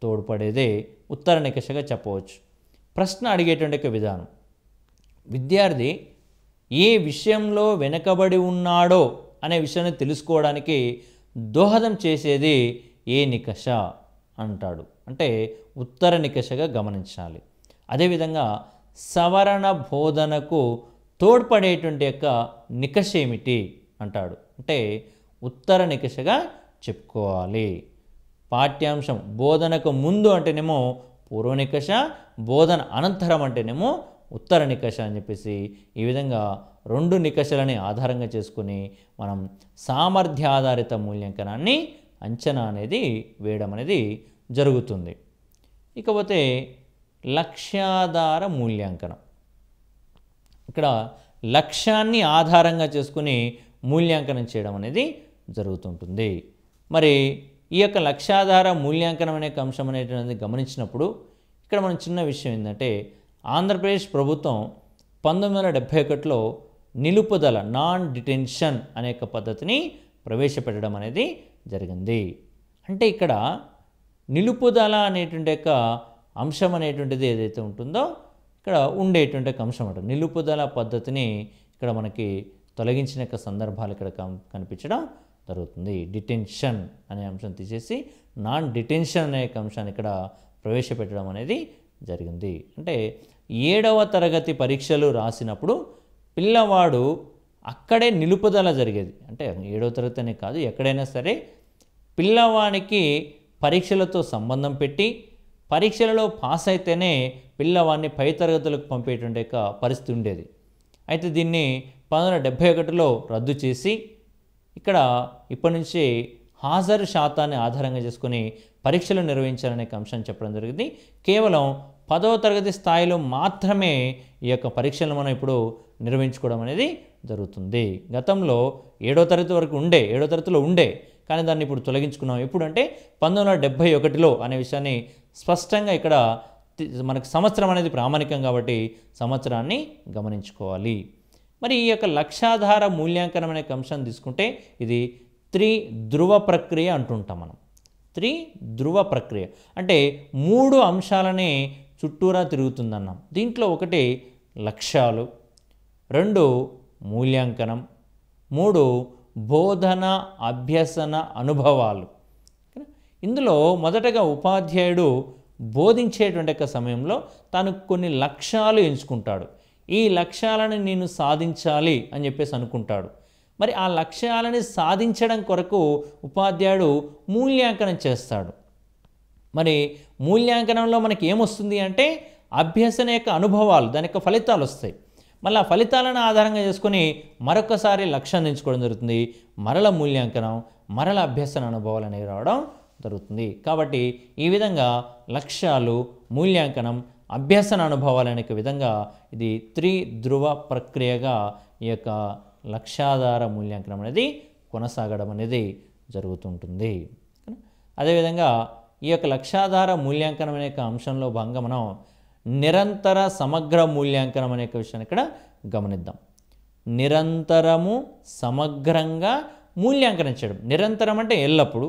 తోడ్పడేదే ఉత్తర నికషగా చెప్పవచ్చు. ప్రశ్న అడిగేటువంటి విధానం, విద్యార్థి ఏ విషయంలో వెనకబడి ఉన్నాడో అనే విషయాన్ని తెలుసుకోవడానికి దోహదం చేసేది ఏ నికష అంటాడు, అంటే ఉత్తర నికషగా గమనించాలి. అదేవిధంగా సవరణ బోధనకు తోడ్పడేటువంటి యొక్క నికష ఏమిటి అంటాడు, అంటే ఉత్తర నికషగా చెప్పుకోవాలి. పాఠ్యాంశం బోధనకు ముందు అంటేనేమో పూర్వ నికష, బోధన అనంతరం అంటేనేమో ఉత్తర నికష అని చెప్పేసి ఈ విధంగా రెండు నికషలని ఆధారంగా చేసుకుని మనం సామర్థ్యాధారిత మూల్యాంకనాన్ని అంచనా అనేది వేయడం అనేది జరుగుతుంది. ఇకపోతే లక్ష్యాధార మూల్యాంకనం. ఇక్కడ లక్ష్యాన్ని ఆధారంగా చేసుకుని మూల్యాంకనం చేయడం అనేది జరుగుతుంటుంది. మరి ఈ యొక్క లక్ష్యాధార మూల్యాంకనం అనే అంశం అనేటువంటిది గమనించినప్పుడు ఇక్కడ మనం చిన్న విషయం ఏంటంటే, ఆంధ్రప్రదేశ్ ప్రభుత్వం 1971లో నిలుపుదల నాన్ డిటెన్షన్ అనే పద్ధతిని ప్రవేశపెట్టడం అనేది జరిగింది. అంటే ఇక్కడ నిలుపుదల అనేటువంటి యొక్క అంశం అనేటువంటిది ఏదైతే ఉంటుందో ఇక్కడ ఉండేటువంటి అంశం అంట. నిలుపుదల పద్ధతిని ఇక్కడ మనకి తొలగించిన యొక్క సందర్భాలు ఇక్కడ కనిపించడం జరుగుతుంది. డిటెన్షన్ అనే అంశం తీసేసి నాన్ డిటెన్షన్ అనే అంశాన్ని ఇక్కడ ప్రవేశపెట్టడం అనేది జరిగింది. అంటే 7వ తరగతి పరీక్షలు రాసినప్పుడు పిల్లవాడు అక్కడే నిలుపుదల జరిగేది. అంటే 7వ తరగతి అనే కాదు, ఎక్కడైనా సరే పిల్లవానికి పరీక్షలతో సంబంధం పెట్టి పరీక్షలలో పాస్ అయితేనే పిల్లవాడిని పై తరగతులకు పంపేటువంటి పరిస్థితి ఉండేది. అయితే దీన్ని 1971లో రద్దు చేసి ఇక్కడ ఇప్పటి నుంచి హాజరు శాతాన్ని ఆధారంగా చేసుకుని పరీక్షలు నిర్వహించాలనే అంశాన్ని చెప్పడం జరిగింది. కేవలం 10వ తరగతి స్థాయిలో మాత్రమే ఈ యొక్క పరీక్షలను మనం ఇప్పుడు నిర్వహించుకోవడం అనేది జరుగుతుంది. గతంలో 7వ తరగతి వరకు 7వ తరగతిలో ఉండే, కానీ దాన్ని ఇప్పుడు తొలగించుకున్నాం. ఎప్పుడంటే 1971లో అనే విషయాన్ని స్పష్టంగా ఇక్కడ మనకు సంవత్సరం అనేది ప్రామాణికం కాబట్టి సంవత్సరాన్ని గమనించుకోవాలి. మరి ఈ యొక్క లక్ష్యాధార మూల్యాంకనం అనే అంశాన్ని తీసుకుంటే ఇది త్రిధ్రువ ప్రక్రియ అంటుంటాం మనం. త్రిధ్రువ ప్రక్రియ అంటే 3 అంశాలనే చుట్టూరా తిరుగుతుందన్నాం. దీంట్లో ఒకటి లక్ష్యాలు, 2 మూల్యాంకనం, 3 బోధన అభ్యసన అనుభవాలు. ఇందులో మొదటగా ఉపాధ్యాయుడు బోధించేటువంటి సమయంలో తాను కొన్ని లక్ష్యాలు ఎంచుకుంటాడు. ఈ లక్ష్యాలను నేను సాధించాలి అని చెప్పేసి అనుకుంటాడు. మరి ఆ లక్ష్యాలని సాధించడం కొరకు ఉపాధ్యాయుడు మూల్యాంకనం చేస్తాడు. మరి మూల్యాంకనంలో మనకి ఏమొస్తుంది అంటే అభ్యసన యొక్క అనుభవాలు, దాని యొక్క ఫలితాలు వస్తాయి. మళ్ళీ ఆ ఫలితాలను ఆధారంగా చేసుకొని మరొకసారి లక్ష్యాన్ని ఎంచుకోవడం జరుగుతుంది. మరల మూల్యాంకనం, మరల అభ్యసన అనుభవాలు అనేవి రావడం జరుగుతుంది. కాబట్టి ఈ విధంగా లక్ష్యాలు, మూల్యాంకనం, అభ్యసన అనుభవాలు అనే విధంగా ఇది త్రిధ్రువ ప్రక్రియగా ఈ యొక్క లక్ష్యాధార మూల్యాంకనం అనేది కొనసాగడం అనేది జరుగుతుంటుంది. అదేవిధంగా ఈ యొక్క లక్ష్యాధార మూల్యాంకనం అనే అంశంలో భాగంగా మనం నిరంతర సమగ్ర మూల్యాంకనం అనే విషయాన్ని ఇక్కడ గమనిద్దాం. నిరంతరము సమగ్రంగా మూల్యాంకనం చేయడం. నిరంతరం అంటే ఎల్లప్పుడూ,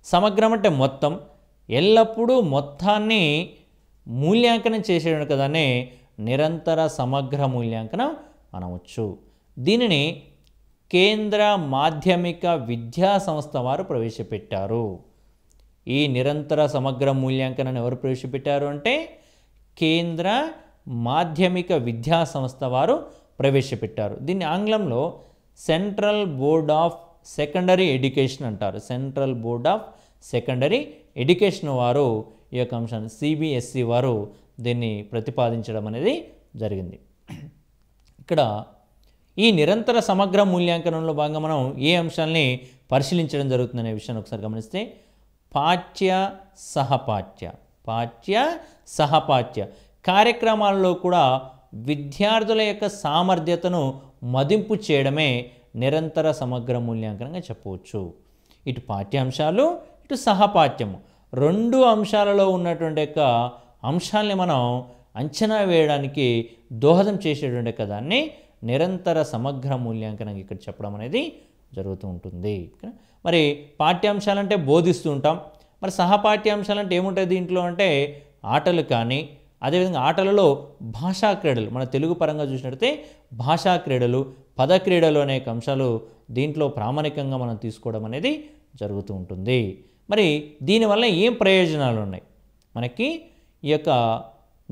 సమగ్రం అంటే మొత్తం, ఎల్లప్పుడూ మొత్తాన్ని మూల్యాంకనం చేసేయడం కదానే నిరంతర సమగ్ర మూల్యాంకనం అనవచ్చు. దీనిని కేంద్ర మాధ్యమిక విద్యా సంస్థ వారు ప్రవేశపెట్టారు. ఈ నిరంతర సమగ్ర మూల్యాంకనాన్ని ఎవరు ప్రవేశపెట్టారు అంటే కేంద్ర మాధ్యమిక విద్యా సంస్థ వారు ప్రవేశపెట్టారు. దీన్ని ఆంగ్లంలో Central Board of Secondary Education అంటారు. Central Board of Secondary Education వారు ఈ యొక్క అంశాన్ని, సిబిఎస్ఈ వారు దీన్ని ప్రతిపాదించడం అనేది జరిగింది. ఇక్కడ ఈ నిరంతర సమగ్ర మూల్యాంకనంలో భాగంగా మనం ఏ అంశాలని పరిశీలించడం జరుగుతుందనే విషయాన్ని ఒకసారి గమనిస్తే పాఠ్య సహపాఠ్య కార్యక్రమాల్లో కూడా విద్యార్థుల యొక్క సామర్థ్యతను మదింపు చేయడమే నిరంతర సమగ్ర మూల్యాంకనంగా చెప్పవచ్చు. ఇటు పాఠ్యాంశాలు ఇటు సహపాఠ్యము రెండు అంశాలలో ఉన్నటువంటి యొక్క అంశాలని మనం అంచనా వేయడానికి దోహదం చేసేటువంటి దాన్ని నిరంతర సమగ్ర మూల్యాంకనం ఇక్కడ చెప్పడం అనేది జరుగుతూ ఉంటుంది. మరి పాఠ్యాంశాలంటే బోధిస్తూ ఉంటాం, మరి సహపాఠ్యాంశాలంటే ఏముంటాయి దీంట్లో అంటే ఆటలు కానీ, అదేవిధంగా ఆటలలో భాషా క్రీడలు, మన తెలుగు పరంగా చూసినట్లయితే భాషా క్రీడలు, పద క్రీడలు అనేక అంశాలు దీంట్లో ప్రామాణికంగా మనం తీసుకోవడం అనేది జరుగుతూ ఉంటుంది. మరి దీనివల్ల ఏం ప్రయోజనాలు ఉన్నాయి? మనకి ఈ యొక్క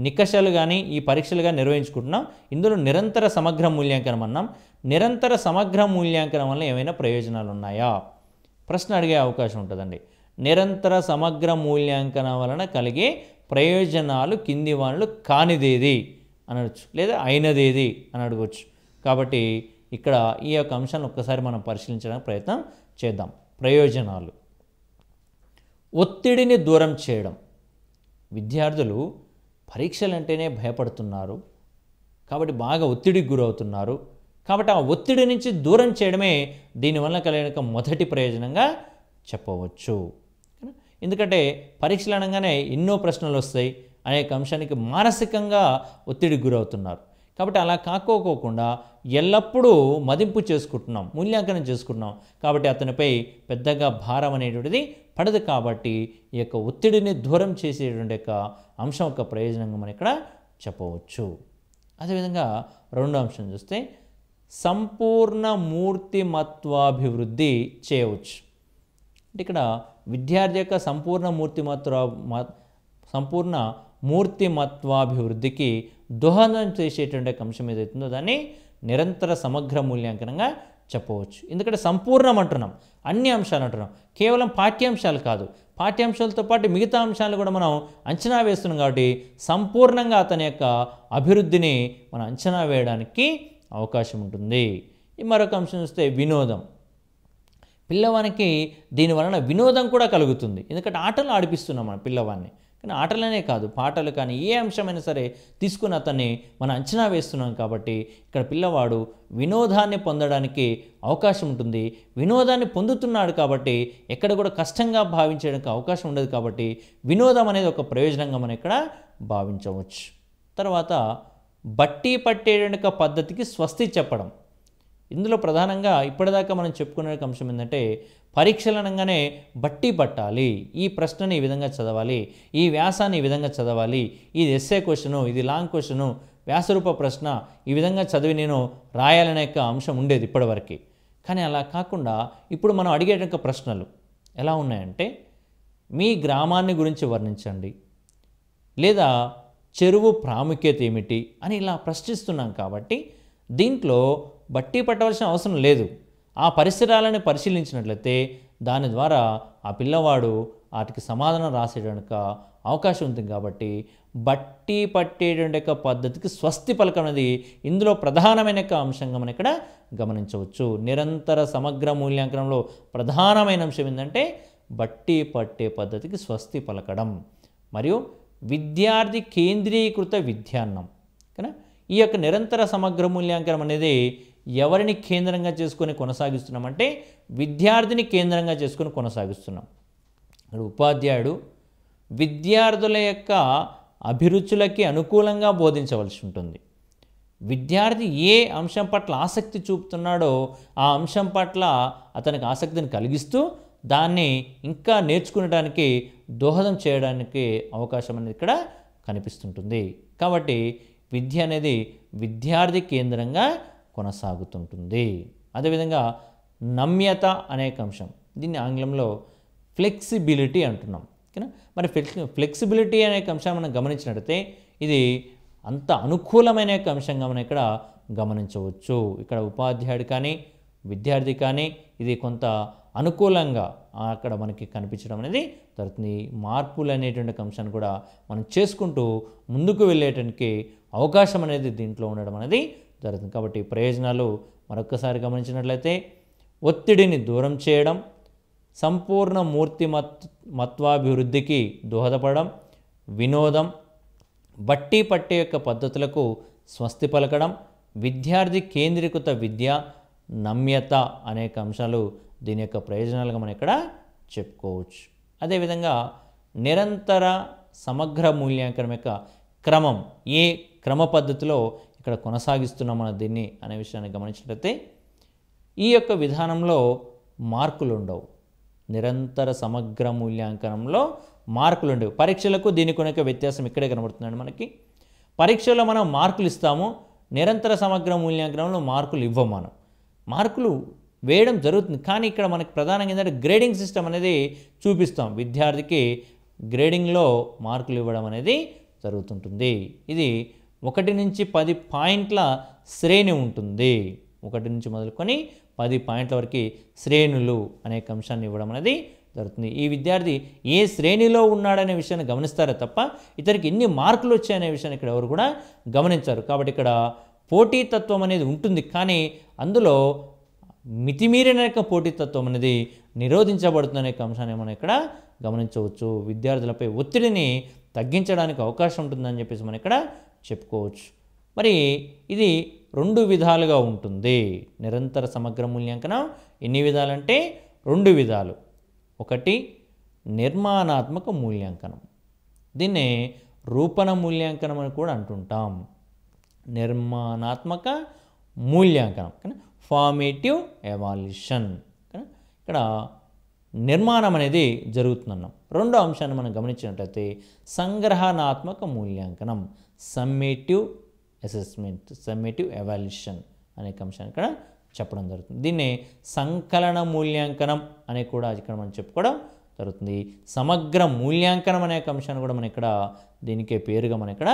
నికషాలు కానీ ఈ పరీక్షలు కానీ నిర్వహించుకుంటున్నాం. ఇందులో నిరంతర సమగ్ర మూల్యాంకనం అన్నాం. నిరంతర సమగ్ర మూల్యాంకనం వల్ల ఏమైనా ప్రయోజనాలు ఉన్నాయా ప్రశ్న అడిగే అవకాశం ఉంటుందండి. నిరంతర సమగ్ర మూల్యాంకనం వలన కలిగే ప్రయోజనాలు కింది వాళ్ళు కానిదేది అనవచ్చు, లేదా అయినదేది అని అడగవచ్చు. కాబట్టి ఇక్కడ ఈ యొక్క అంశాన్ని ఒక్కసారి మనం పరిశీలించడానికి ప్రయత్నం చేద్దాం. ప్రయోజనాలు: ఒత్తిడిని దూరం చేయడం. విద్యార్థులు పరీక్షలంటేనే భయపడుతున్నారు కాబట్టి బాగా ఒత్తిడికి గురవుతున్నారు. కాబట్టి ఆ ఒత్తిడి నుంచి దూరం చేయడమే దీనివల్ల కలిగిన మొదటి ప్రయోజనంగా చెప్పవచ్చు. ఎందుకంటే పరీక్షలు అనగానే ఎన్నో ప్రశ్నలు వస్తాయి, అనేక అంశానికి మానసికంగా ఒత్తిడికి గురవుతున్నారు. కాబట్టి అలా కాకోకుండా ఎల్లప్పుడూ మదింపు చేసుకుంటున్నాం, మూల్యాంకనం చేసుకుంటున్నాం. కాబట్టి అతనిపై పెద్దగా భారం అనేటువంటిది పడదు. కాబట్టి ఈ యొక్క ఒత్తిడిని దూరం చేసేటువంటి యొక్క అంశం యొక్క ప్రయోజనంగా మనం ఇక్కడ చెప్పవచ్చు. అదేవిధంగా రెండో అంశం చూస్తే సంపూర్ణ మూర్తిమత్వాభివృద్ధి చేయవచ్చు. అంటే ఇక్కడ విద్యార్థి యొక్క సంపూర్ణ మూర్తిమత్వాభివృద్ధికి దోహదం చేసేటువంటి అంశం ఏదైతుందో దాన్ని నిరంతర సమగ్ర మూల్యాంకనంగా చెప్పవచ్చు. ఎందుకంటే సంపూర్ణం అంటున్నాం, అన్ని అంశాలు అంటున్నాం, కేవలం పాఠ్యాంశాలు కాదు. పాఠ్యాంశాలతో పాటు మిగతా అంశాలు కూడా మనం అంచనా వేస్తున్నాం. కాబట్టి సంపూర్ణంగా అతని యొక్క అభివృద్ధిని మనం అంచనా వేయడానికి అవకాశం ఉంటుంది. మరొక అంశం చూస్తే వినోదం. పిల్లవానికి దీనివలన వినోదం కూడా కలుగుతుంది. ఎందుకంటే ఆటలు ఆడిపిస్తున్నాం మన పిల్లవాడిని. కానీ ఆటలనే కాదు, పాటలు కానీ ఏ అంశమైనా సరే తీసుకుని అతన్ని మనం అంచనా వేస్తున్నాం. కాబట్టి ఇక్కడ పిల్లవాడు వినోదాన్ని పొందడానికి అవకాశం ఉంటుంది. వినోదాన్ని పొందుతున్నాడు కాబట్టి ఎక్కడ కూడా కష్టంగా భావించడానికి అవకాశం ఉండదు. కాబట్టి వినోదం అనేది ఒక ప్రయోజనంగా మనం ఇక్కడ భావించవచ్చు. తర్వాత బట్టి పట్టేటువంటి పద్ధతికి స్వస్తి చెప్పడం. ఇందులో ప్రధానంగా ఇప్పటిదాకా మనం చెప్పుకునే అంశం ఏంటంటే పరీక్షలు అనగానే బట్టి పట్టాలి, ఈ ప్రశ్నని ఈ విధంగా చదవాలి, ఈ వ్యాసాన్ని ఈ విధంగా చదవాలి, ఇది ఎస్సే క్వశ్చను, ఇది లాంగ్ క్వశ్చను, వ్యాసరూప ప్రశ్న, ఈ విధంగా చదివి నేను రాయాలనే యొక్క అంశం ఉండేది ఇప్పటివరకు. కానీ అలా కాకుండా ఇప్పుడు మనం అడిగేట ప్రశ్నలు ఎలా ఉన్నాయంటే మీ గ్రామాన్ని గురించి వర్ణించండి, లేదా చెరువు ప్రాముఖ్యత ఏమిటి అని ఇలా ప్రశ్నిస్తున్నాం. కాబట్టి దీంట్లో బట్టి పట్టవలసిన అవసరం లేదు. ఆ పరిసరాలను పరిశీలించినట్లయితే దాని ద్వారా ఆ పిల్లవాడు వాటికి సమాధానం రాసేయడానికి అవకాశం ఉంటుంది. కాబట్టి బట్టి పట్టేటువంటి పద్ధతికి స్వస్తి పలకం అనేది ఇందులో ప్రధానమైన అంశంగా మనం ఇక్కడ గమనించవచ్చు. నిరంతర సమగ్ర మూల్యాంకనంలో ప్రధానమైన అంశం ఏంటంటే బట్టి పట్టే పద్ధతికి స్వస్తి పలకడం మరియు విద్యార్థి కేంద్రీకృత విద్యాన్నం. ఓకేనా? ఈ యొక్క నిరంతర సమగ్ర మూల్యాంకనం అనేది ఎవరిని కేంద్రంగా చేసుకొని కొనసాగిస్తున్నామంటే విద్యార్థిని కేంద్రంగా చేసుకొని కొనసాగిస్తున్నాం. ఇక్కడ ఉపాధ్యాయుడు విద్యార్థుల యొక్క అభిరుచులకి అనుకూలంగా బోధించవలసి ఉంటుంది. విద్యార్థి ఏ అంశం పట్ల ఆసక్తి చూపుతున్నాడో ఆ అంశం పట్ల అతనికి ఆసక్తిని కలిగిస్తూ దాన్ని ఇంకా నేర్చుకునడానికి దోహదం చేయడానికి అవకాశం అనేది ఇక్కడ కనిపిస్తుంటుంది. కాబట్టి విద్య అనేది విద్యార్థి కేంద్రంగా కొనసాగుతుంటుంది. అదేవిధంగా నమ్యత అనే అంశం, దీన్ని ఆంగ్లంలో ఫ్లెక్సిబిలిటీ అంటున్నాం. ఓకేనా? మరి ఫ్లెక్సిబిలిటీ అనే అంశాన్ని మనం గమనించినట్లయితే ఇది అంత అనుకూలమైన అంశంగా మనం ఇక్కడ గమనించవచ్చు. ఇక్కడ ఉపాధ్యాయుడు కానీ విద్యార్థి కానీ ఇది కొంత అనుకూలంగా అక్కడ మనకి కనిపించడం అనేది జరుగుతుంది. మార్పులు అనేటువంటి అంశాన్ని కూడా మనం చేసుకుంటూ ముందుకు వెళ్ళేటానికి అవకాశం అనేది దీంట్లో ఉండడం అనేది జరుగుతుంది. కాబట్టి ప్రయోజనాలు మరొకసారి గమనించినట్లయితే ఒత్తిడిని దూరం చేయడం, సంపూర్ణ మూర్తిమత్వాభివృద్ధికి దోహదపడడం, వినోదం, బట్టి పట్టే యొక్క పద్ధతులకు స్వస్తి పలకడం, విద్యార్థి కేంద్రీకృత విద్య, నమ్యత అనేక అంశాలు దీని యొక్క ప్రయోజనాలుగా మనం ఇక్కడ చెప్పుకోవచ్చు. అదేవిధంగా నిరంతర సమగ్ర మూల్యాంకనం యొక్క క్రమం, ఏ క్రమ పద్ధతిలో ఇక్కడ కొనసాగిస్తున్నాం మన దీన్ని అనే విషయాన్ని గమనించినట్లయితే ఈ యొక్క విధానంలో మార్కులు ఉండవు. నిరంతర సమగ్ర మూల్యాంకనంలో మార్కులు ఉండవు. పరీక్షలకు దీనికి కొనక వ్యత్యాసం ఇక్కడే కనబడుతుందండి మనకి. పరీక్షలో మనం మార్కులు ఇస్తాము, నిరంతర సమగ్ర మూల్యాంకనంలో మార్కులు ఇవ్వం. మనం మార్కులు వేయడం జరుగుతుంది, కానీ ఇక్కడ మనకి ప్రధానంగా ఏంటంటే గ్రేడింగ్ సిస్టమ్ అనేది చూపిస్తాం. విద్యార్థికి గ్రేడింగ్లో మార్కులు ఇవ్వడం అనేది జరుగుతుంటుంది. ఇది 1 నుంచి 10 పాయింట్ల శ్రేణి ఉంటుంది. 1 నుంచి మొదలుకొని 10 పాయింట్ల వరకు శ్రేణులు అనేక అంశాన్ని ఇవ్వడం అనేది జరుగుతుంది. ఈ విద్యార్థి ఏ శ్రేణిలో ఉన్నాడనే విషయాన్ని గమనిస్తారే తప్ప ఇతనికి ఎన్ని మార్కులు వచ్చాయనే విషయాన్ని ఇక్కడ ఎవరు కూడా గమనించారు. కాబట్టి ఇక్కడ పోటీతత్వం అనేది ఉంటుంది, కానీ అందులో మితిమీరిన పోటీతత్వం అనేది నిరోధించబడుతున్న అనేక అంశాన్ని మనం ఇక్కడ గమనించవచ్చు. విద్యార్థులపై ఒత్తిడిని తగ్గించడానికి అవకాశం ఉంటుందని చెప్పేసి మనం ఇక్కడ చెప్పుకోవచ్చు. మరి ఇది 2 విధాలుగా ఉంటుంది. నిరంతర సమగ్ర మూల్యాంకనం ఎన్ని విధాలంటే 2 విధాలు. ఒకటి నిర్మాణాత్మక మూల్యాంకనం, దీన్నే రూపణ మూల్యాంకనం అని కూడా అంటుంటాం. నిర్మాణాత్మక మూల్యాంకనం, ఫార్మేటివ్ ఎవాల్యూషన్. ఇక్కడ నిర్మాణం అనేది జరుగుతుందన్నాం. రెండో అంశాన్ని మనం గమనించినట్లయితే సంగ్రహణాత్మక మూల్యాంకనం, సమ్మేటివ్ అసెస్మెంట్, సమ్మేటివ్ ఎవాల్యూషన్ అనేక అంశాన్ని ఇక్కడ చెప్పడం జరుగుతుంది. దీన్ని సంకలన మూల్యాంకనం అనే కూడా ఇక్కడ మనం చెప్పుకోవడం జరుగుతుంది. సమగ్ర మూల్యాంకనం అనేక అంశాన్ని కూడా మనం ఇక్కడ దీనికే పేరుగా మనం ఇక్కడ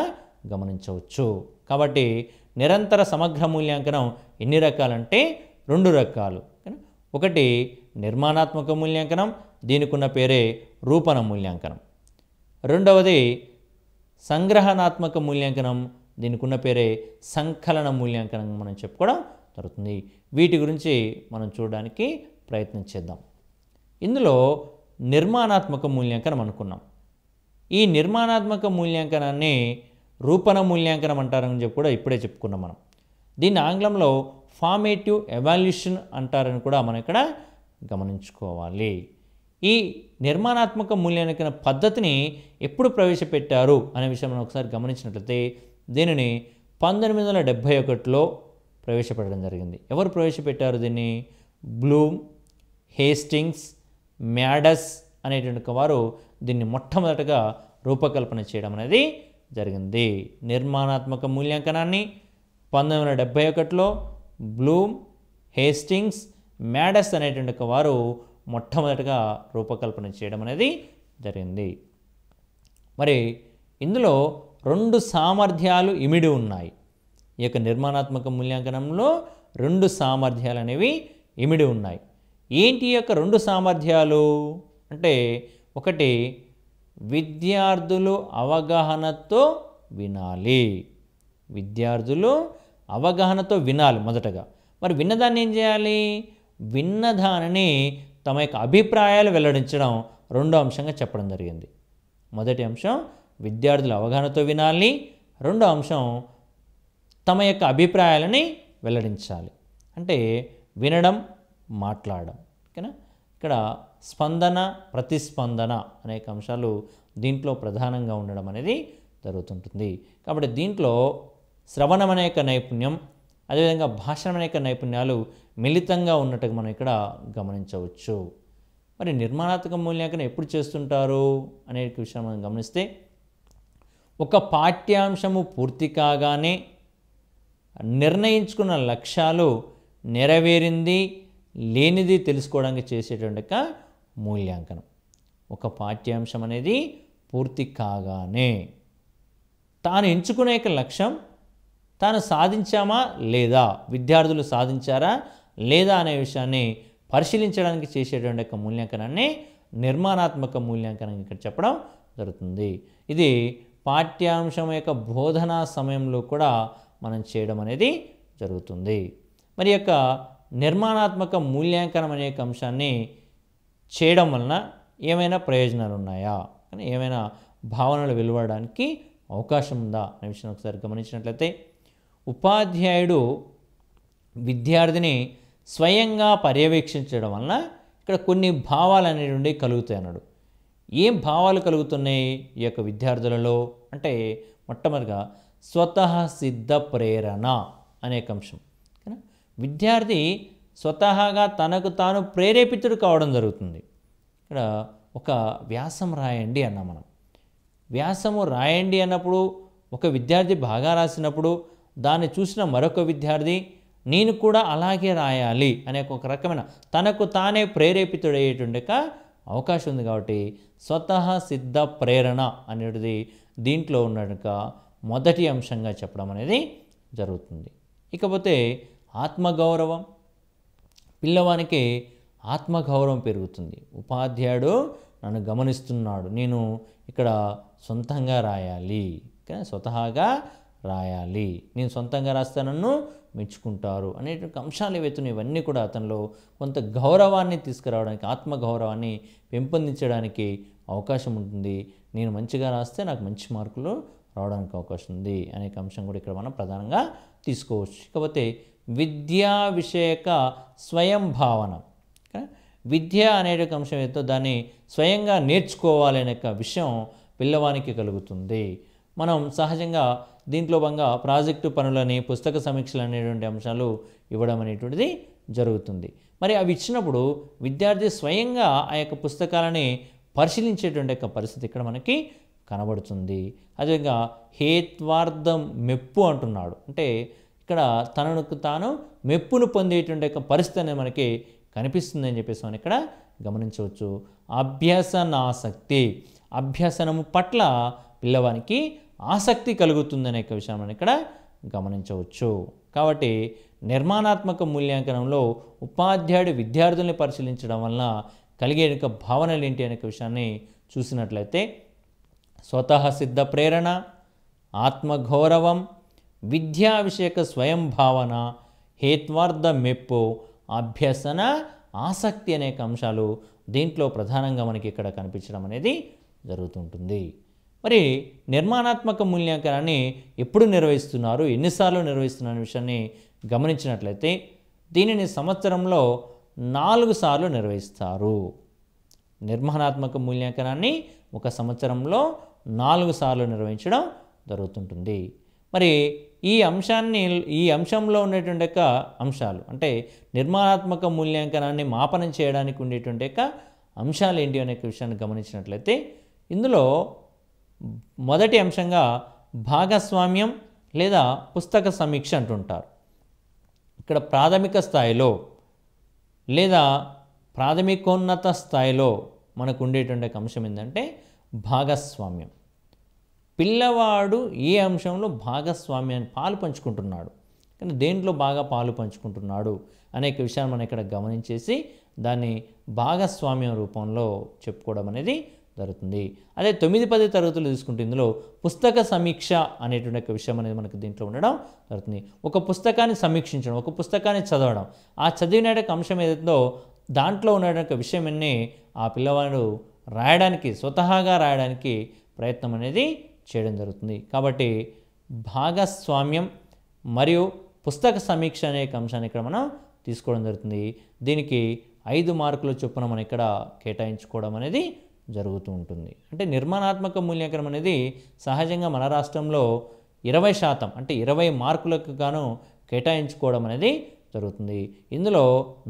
గమనించవచ్చు. కాబట్టి నిరంతర సమగ్ర మూల్యాంకనం ఎన్ని రకాలంటే 2 రకాలు. ఒకటి నిర్మాణాత్మక మూల్యాంకనం, దీనికి ఉన్న పేరే రూపణ మూల్యాంకనం. రెండవది సంగ్రహణాత్మక మూల్యాంకనం, దీనికి ఉన్న పేరే సంకలన మూల్యాంకనం మనం చెప్పుకోవడం జరుగుతుంది. వీటి గురించి మనం చూడడానికి ప్రయత్నం చేద్దాం. ఇందులో నిర్మాణాత్మక మూల్యాంకనం అనుకున్నాం. ఈ నిర్మాణాత్మక మూల్యాంకనాన్ని రూపణ మూల్యాంకనం అంటారని చెప్పి కూడా ఇప్పుడే చెప్పుకున్నాం మనం. దీన్ని ఆంగ్లంలో ఫార్మేటివ్ ఎవాల్యూషన్ అంటారని కూడా మనం ఇక్కడ గమనించుకోవాలి. ఈ నిర్మాణాత్మక మూల్యాంకన పద్ధతిని ఎప్పుడు ప్రవేశపెట్టారు అనే విషయం మనం ఒకసారి గమనించినట్లయితే దీనిని 1971లో ప్రవేశపెట్టడం జరిగింది. ఎవరు ప్రవేశపెట్టారు దీన్ని? బ్లూమ్, హేస్టింగ్స్, మ్యాడస్ అనేటువంటి వారు దీన్ని మొట్టమొదటగా రూపకల్పన చేయడం అనేది జరిగింది. నిర్మాణాత్మక మూల్యాంకనాన్ని 1971లో బ్లూమ్, హేస్టింగ్స్, మ్యాడస్ అనేటువంటి వారు మొట్టమొదటగా రూపకల్పన చేయడం అనేది జరిగింది. మరి ఇందులో 2 సామర్థ్యాలు ఇమిడి ఉన్నాయి. ఈ యొక్క నిర్మాణాత్మక మూల్యాంకనంలో 2 సామర్థ్యాలు అనేవి ఇమిడి ఉన్నాయి. ఏంటి ఈ యొక్క 2 సామర్థ్యాలు అంటే, ఒకటి విద్యార్థులు అవగాహనతో వినాలి. విద్యార్థులు అవగాహనతో వినాలి మొదటగా. మరి విన్నదాన్ని ఏం చేయాలి? విన్నదానిని తమ యొక్క అభిప్రాయాలు వెల్లడించడం రెండో అంశంగా చెప్పడం జరిగింది. మొదటి అంశం విద్యార్థులు అవగాహనతో వినాలి, రెండో అంశం తమ యొక్క అభిప్రాయాలని వెల్లడించాలి. అంటే వినడం, మాట్లాడడం. ఓకేనా? ఇక్కడ స్పందన, ప్రతిస్పందన అనేక అంశాలు దీంట్లో ప్రధానంగా ఉండడం అనేది జరుగుతుంటుంది. కాబట్టి దీంట్లో శ్రవణం అనేక నైపుణ్యం, అదేవిధంగా భాషణం అనేక నైపుణ్యాలు మిళితంగా ఉన్నట్టుగా మనం ఇక్కడ గమనించవచ్చు. మరి నిర్మాణాత్మక మూల్యాంకనం ఎప్పుడు చేస్తుంటారు అనే విషయం మనం గమనిస్తే, ఒక పాఠ్యాంశము పూర్తి కాగానే నిర్ణయించుకున్న లక్ష్యాలు నెరవేరింది లేనిది తెలుసుకోవడానికి చేసేటువంటి మూల్యాంకనం. ఒక పాఠ్యాంశం అనేది పూర్తి కాగానే తాను ఎంచుకునే లక్ష్యం తాను సాధించామా లేదా, విద్యార్థులు సాధించారా లేదా అనే విషయాన్ని పరిశీలించడానికి చేసేటువంటి మూల్యాంకనాన్ని నిర్మాణాత్మక మూల్యాంకనం ఇక్కడ చెప్పడం జరుగుతుంది. ఇది పాఠ్యాంశం యొక్క బోధనా సమయంలో కూడా మనం చేయడం అనేది జరుగుతుంది. మరి యొక్క నిర్మాణాత్మక మూల్యాంకనం అనే అంశాన్ని చేయడం వలన ఏమైనా ప్రయోజనాలు ఉన్నాయా, కానీ ఏమైనా భావనలు వెలువడడానికి అవకాశం ఉందా అనే విషయం ఒకసారి గమనించినట్లయితే, ఉపాధ్యాయుడు విద్యార్థిని స్వయంగా పర్యవేక్షించడం వలన ఇక్కడ కొన్ని భావాలు అనేటువంటి కలుగుతాయి అన్నాడు. ఏం భావాలు కలుగుతున్నాయి ఈ యొక్క విద్యార్థులలో అంటే మొట్టమొదటిగా స్వతః సిద్ధ ప్రేరణ అనే అంశం. విద్యార్థి స్వతహాగా తనకు తాను ప్రేరేపితుడు కావడం జరుగుతుంది. ఇక్కడ ఒక వ్యాసం రాయండి అన్నాం మనం. వ్యాసము రాయండి అన్నప్పుడు ఒక విద్యార్థి బాగా రాసినప్పుడు దాన్ని చూసిన మరొక విద్యార్థి నేను కూడా అలాగే రాయాలి అనే ఒక రకమైన తనకు తానే ప్రేరేపితుడయ్యేటువంటి అవకాశం ఉంది. కాబట్టి స్వతః సిద్ధ ప్రేరణ అనేది దీంట్లో ఉన్నట్టుగా మొదటి అంశంగా చెప్పడం అనేది జరుగుతుంది. ఇకపోతే ఆత్మగౌరవం, పిల్లవానికి ఆత్మగౌరవం పెరుగుతుంది. ఉపాధ్యాయుడు నన్ను గమనిస్తున్నాడు, నేను ఇక్కడ సొంతంగా రాయాలి, స్వతహాగా రాయాలి, నేను సొంతంగా రాస్తే నన్ను మెచ్చుకుంటారు అనేటువంటి అంశాలు ఏవైతున్నాయి ఇవన్నీ కూడా అతనిలో కొంత గౌరవాన్ని తీసుకురావడానికి, ఆత్మగౌరవాన్ని పెంపొందించడానికి అవకాశం ఉంటుంది. నేను మంచిగా రాస్తే నాకు మంచి మార్కులు రావడానికి అవకాశం ఉంది అనే అంశం కూడా ఇక్కడ మనం ప్రధానంగా తీసుకోవచ్చు. ఇకపోతే విద్యా విషయక స్వయం భావన, విద్య అనే అంశం ఏదో దాన్ని స్వయంగా నేర్చుకోవాలి అనే విషయం పిల్లవానికి కలుగుతుంది. మనం సహజంగా దీంట్లో భాగంగా ప్రాజెక్టు పనులని, పుస్తక సమీక్షలు అనేటువంటి అంశాలు ఇవ్వడం అనేటువంటిది జరుగుతుంది. మరి అవి ఇచ్చినప్పుడు విద్యార్థి స్వయంగా ఆ యొక్క పుస్తకాలని పరిశీలించేటువంటి యొక్క పరిస్థితి ఇక్కడ మనకి కనబడుతుంది. అదేవిధంగా హేత్వార్థం మెప్పు అంటున్నాడు, అంటే ఇక్కడ తనకు తాను మెప్పును పొందేటువంటి యొక్క పరిస్థితి అనేది మనకి కనిపిస్తుంది అని చెప్పేసి మనం ఇక్కడ గమనించవచ్చు. అభ్యసనాసక్తి, అభ్యసనము పట్ల పిల్లవానికి ఆసక్తి కలుగుతుందనే విషయం మనం ఇక్కడ గమనించవచ్చు. కాబట్టి నిర్మాణాత్మక మూల్యాంకనంలో ఉపాధ్యాయుడు విద్యార్థుల్ని పరిశీలించడం వలన కలిగే భావనలు ఏంటి అనే విషయాన్ని చూసినట్లయితే స్వతః సిద్ధ ప్రేరణ, ఆత్మగౌరవం, విద్యా విషయక స్వయం భావన, హేత్వార్థ మెప్పు, అభ్యసన ఆసక్తి అనేక అంశాలు దీంట్లో ప్రధానంగా మనకి ఇక్కడ కనిపించడం అనేది జరుగుతుంటుంది. మరి నిర్మాణాత్మక మూల్యాంకనాన్ని ఎప్పుడు నిర్వహిస్తున్నారు, ఎన్నిసార్లు నిర్వహిస్తున్నారు అనే విషయాన్ని గమనించినట్లయితే దీనిని సంవత్సరంలో 4 సార్లు నిర్వహిస్తారు. నిర్మాణాత్మక మూల్యాంకనాన్ని ఒక సంవత్సరంలో 4 సార్లు నిర్వహించడం జరుగుతుంటుంది. మరి ఈ అంశంలో ఉండేటువంటి అంశాలు అంటే నిర్మాణాత్మక మూల్యాంకనాన్ని మాపనం చేయడానికి ఉండేటువంటి అంశాలు ఏంటి అనే విషయాన్ని గమనించినట్లయితే ఇందులో మొదటి అంశంగా భాగస్వామ్యం లేదా పుస్తక సమీక్ష అంటుంటారు. ఇక్కడ ప్రాథమిక స్థాయిలో లేదా ప్రాథమికోన్నత స్థాయిలో మనకు ఉండేటువంటి అంశం ఏంటంటే భాగస్వామ్యం. పిల్లవాడు ఏ అంశంలో భాగస్వామ్యాన్ని పాలు పంచుకుంటున్నాడు, కానీ దేంట్లో బాగా పాలు పంచుకుంటున్నాడు అనేక విషయాన్ని మనం ఇక్కడ గమనించేసి దాన్ని భాగస్వామ్యం రూపంలో చెప్పుకోవడం అనేది జరుగుతుంది. అదే 9-10 తరగతులు తీసుకుంటే ఇందులో పుస్తక సమీక్ష అనేటువంటి ఒక విషయం అనేది మనకు దీంట్లో ఉండడం జరుగుతుంది. ఒక పుస్తకాన్ని సమీక్షించడం, ఒక పుస్తకాన్ని చదవడం, ఆ చదివిన అంశం ఏదైతుందో దాంట్లో ఉన్న విషయాన్ని ఆ పిల్లవాడు రాయడానికి, స్వతహాగా రాయడానికి ప్రయత్నం అనేది చేయడం జరుగుతుంది. కాబట్టి భాగస్వామ్యం మరియు పుస్తక సమీక్ష అనే అంశాన్ని ఇక్కడ మనం తీసుకోవడం జరుగుతుంది. దీనికి 5 మార్కుల చొప్పున మనం ఇక్కడ కేటాయించుకోవడం అనేది జరుగుతూ ఉంటుంది. అంటే నిర్మాణాత్మక మూల్యాంకనం అనేది సహజంగా మన రాష్ట్రంలో 20% అంటే 20 మార్కులకు గాను కేటాయించుకోవడం అనేది జరుగుతుంది. ఇందులో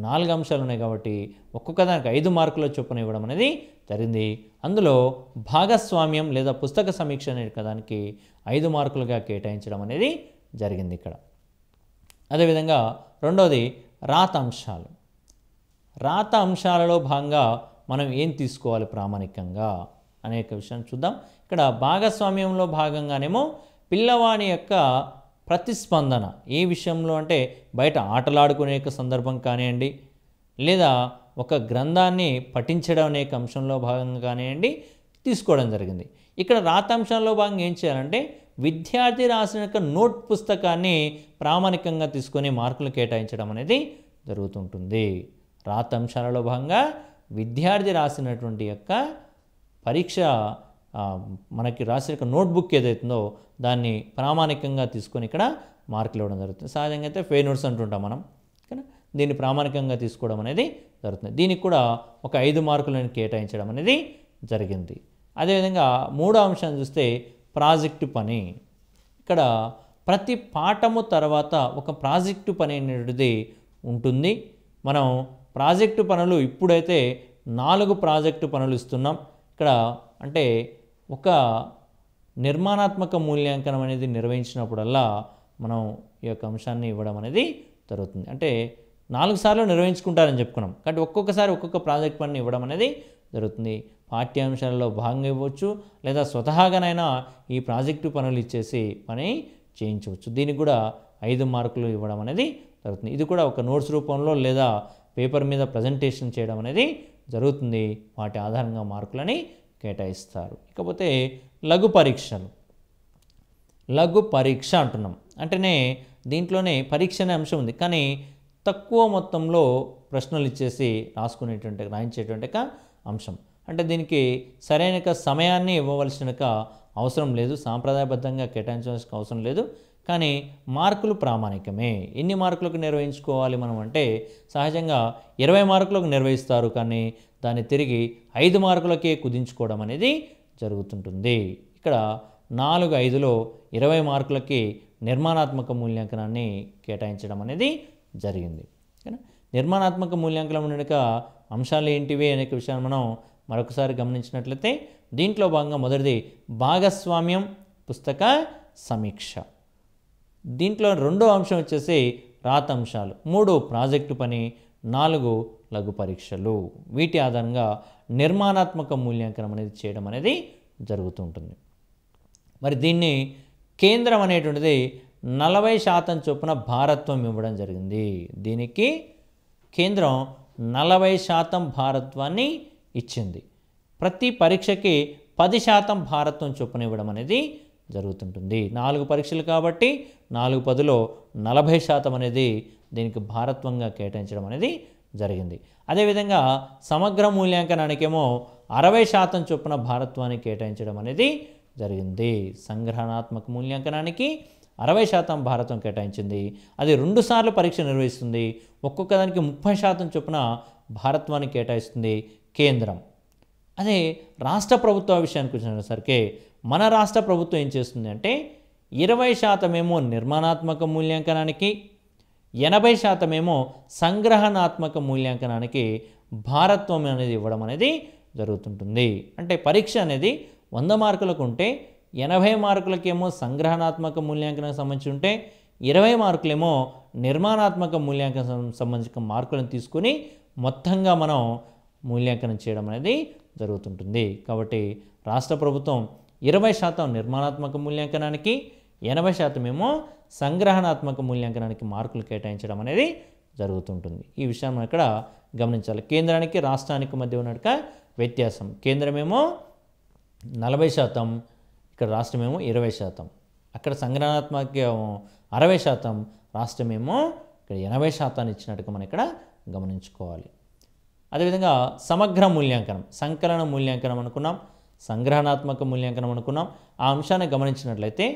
4 అంశాలు ఉన్నాయి కాబట్టి ఒక్కొక్క దానికి 5 మార్కుల చొప్పున ఇవ్వడం అనేది జరిగింది. అందులో భాగస్వామ్యం లేదా పుస్తక సమీక్ష అనే దానికి 5 మార్కులుగా కేటాయించడం అనేది జరిగింది ఇక్కడ. అదేవిధంగా రెండవది రాత అంశాలు. రాత అంశాలలో భాగంగా మనం ఏం తీసుకోవాలి ప్రామాణికంగా అనేక విషయాన్ని చూద్దాం. ఇక్కడ భాగస్వామ్యంలో భాగంగానేమో పిల్లవాని యొక్క ప్రతిస్పందన ఏ విషయంలో అంటే బయట ఆటలాడుకునే సందర్భం కానివ్వండి, లేదా ఒక గ్రంథాన్ని పఠించడం అనే అంశంలో భాగంగా కానివ్వండి తీసుకోవడం జరిగింది. ఇక్కడ రాతాంశాల్లో భాగంగా ఏం చేయాలంటే విద్యార్థి రాసిన నోట్ పుస్తకాన్ని ప్రామాణికంగా తీసుకొని మార్కులు కేటాయించడం అనేది జరుగుతుంటుంది. రాతాంశాలలో భాగంగా విద్యార్థి రాసినటువంటి యొక్క పరీక్ష మనకి రాసిన నోట్బుక్ ఏదైతుందో దాన్ని ప్రామాణికంగా తీసుకొని ఇక్కడ మార్కులు ఇవ్వడం జరుగుతుంది. సహజంగా అయితే ఫెయిర్ నోట్స్ అంటుంటాం మనం, కానీ దీన్ని ప్రామాణికంగా తీసుకోవడం అనేది జరుగుతుంది. దీనికి కూడా ఒక 5 మార్కులను కేటాయించడం అనేది జరిగింది. అదేవిధంగా మూడో అంశాన్ని చూస్తే ప్రాజెక్టు పని. ఇక్కడ ప్రతి పాఠము తర్వాత ఒక ప్రాజెక్టు పని అనేటిది ఉంటుంది. మనం ప్రాజెక్టు పనులు ఇప్పుడైతే 4 ప్రాజెక్టు పనులు ఇస్తున్నాం. ఇక్కడ అంటే ఒక నిర్మాణాత్మక మూల్యాంకనం అనేది నిర్వహించినప్పుడల్లా మనం ఈ యొక్క అంశాన్ని ఇవ్వడం అనేది జరుగుతుంది. అంటే 4 సార్లు నిర్వహించుకుంటారని చెప్పుకున్నాం, కాబట్టి ఒక్కొక్కసారి ఒక్కొక్క ప్రాజెక్ట్ పనిని ఇవ్వడం అనేది జరుగుతుంది. పాఠ్యాంశాలలో భాగంగా ఇవ్వచ్చు, లేదా స్వతహాగానైనా ఈ ప్రాజెక్టు పనులు ఇచ్చేసి పని చేయించవచ్చు. దీనికి కూడా 5 మార్కులు ఇవ్వడం అనేది జరుగుతుంది. ఇది కూడా ఒక నోట్స్ రూపంలో లేదా పేపర్ మీద ప్రజెంటేషన్ చేయడం అనేది జరుగుతుంది. వాటి ఆధారంగా మార్కులని కేటాయిస్తారు. ఇకపోతే లఘు పరీక్షలు. లఘు పరీక్ష అంటున్నాం అంటేనే దీంట్లోనే పరీక్ష అనే అంశం ఉంది, కానీ తక్కువ మొత్తంలో ప్రశ్నలు ఇచ్చేసి రాయించేటువంటి అంశం. అంటే దీనికి సరైన సమయాన్ని ఇవ్వవలసిన అవసరం లేదు, సాంప్రదాయబద్ధంగా కేటాయించవలసిన అవసరం లేదు, కానీ మార్కులు ప్రామాణికమే. ఎన్ని మార్కులకు నిర్వహించుకోవాలి మనం అంటే సహజంగా 20 మార్కులకు నిర్వహిస్తారు, కానీ దాన్ని తిరిగి 5 మార్కులకే కుదించుకోవడం అనేది జరుగుతుంటుంది. ఇక్కడ 4, 5లో 20 మార్కులకి నిర్మాణాత్మక మూల్యాంకనాన్ని కేటాయించడం అనేది జరిగింది. నిర్మాణాత్మక మూల్యాంకనం ఉండక అంశాలు ఏంటివి అనే విషయాన్ని మనం మరొకసారి గమనించినట్లయితే దీంట్లో భాగంగా మొదటిది భాగస్వామ్యం పుస్తక సమీక్ష. దీంట్లో రెండో అంశం వచ్చేసి రాత అంశాలు, 3 ప్రాజెక్టు పని, 4 లఘు పరీక్షలు. వీటి ఆధారంగా నిర్మాణాత్మక మూల్యాంకనం అనేది చేయడం అనేది జరుగుతుంటుంది. మరి దీన్ని కేంద్రం అనేటువంటిది 40% చొప్పున భారత్వం ఇవ్వడం జరిగింది. దీనికి కేంద్రం 40% భారత్వాన్ని ఇచ్చింది. ప్రతి పరీక్షకి 10% భారత్వం చొప్పున ఇవ్వడం అనేది జరుగుతుంటుంది. 4 పరీక్షలు కాబట్టి 4 10లో 40% అనేది దీనికి భారత్వంగా కేటాయించడం అనేది జరిగింది. అదేవిధంగా సమగ్ర మూల్యాంకనానికేమో 60% చొప్పున భారత్వాన్ని కేటాయించడం అనేది జరిగింది. సంగ్రహణాత్మక మూల్యాంకనానికి 60% భారత్వం కేటాయించింది. అది 2 సార్లు పరీక్ష నిర్వహిస్తుంది. ఒక్కొక్క దానికి 30% చొప్పున భారత్వాన్ని కేటాయిస్తుంది కేంద్రం. అదే రాష్ట్ర ప్రభుత్వ విషయానికి వచ్చినసరికి మన రాష్ట్ర ప్రభుత్వం ఏం చేస్తుంది అంటే 20% ఏమో నిర్మాణాత్మక మూల్యాంకనానికి, 80% ఏమో సంగ్రహణాత్మక మూల్యాంకనానికి భారత్వం అనేది ఇవ్వడం అనేది జరుగుతుంటుంది. అంటే పరీక్ష అనేది 100 మార్కులకు ఉంటే 80 మార్కులకేమో సంగ్రహణాత్మక మూల్యాంకనానికి సంబంధించి ఉంటే 20 మార్కులేమో నిర్మాణాత్మక మూల్యాంకనం సంబంధించిన మార్కులను తీసుకొని మొత్తంగా మనం మూల్యాంకనం చేయడం అనేది జరుగుతుంటుంది. కాబట్టి రాష్ట్ర ప్రభుత్వం 20% నిర్మాణాత్మక మూల్యాంకనానికి, 80% ఏమో సంగ్రహణాత్మక మూల్యాంకనానికి మార్కులు కేటాయించడం అనేది జరుగుతుంటుంది. ఈ విషయాన్ని మనం ఇక్కడ గమనించాలి. కేంద్రానికి రాష్ట్రానికి మధ్య ఉన్న వ్యత్యాసం, కేంద్రమేమో 40%, ఇక్కడ రాష్ట్రమేమో 20%. అక్కడ సంగ్రహణాత్మక 60%, రాష్ట్రమేమో ఇక్కడ 80% ఇచ్చినట్టుగా మనం ఇక్కడ గమనించుకోవాలి. అదేవిధంగా సమగ్ర మూల్యాంకనం, సంకలన మూల్యాంకనం అనుకున్నాం, సంగ్రహణాత్మక మూల్యాంకనం అనుకున్నాం. ఆ అంశాన్ని గమనించినట్లయితే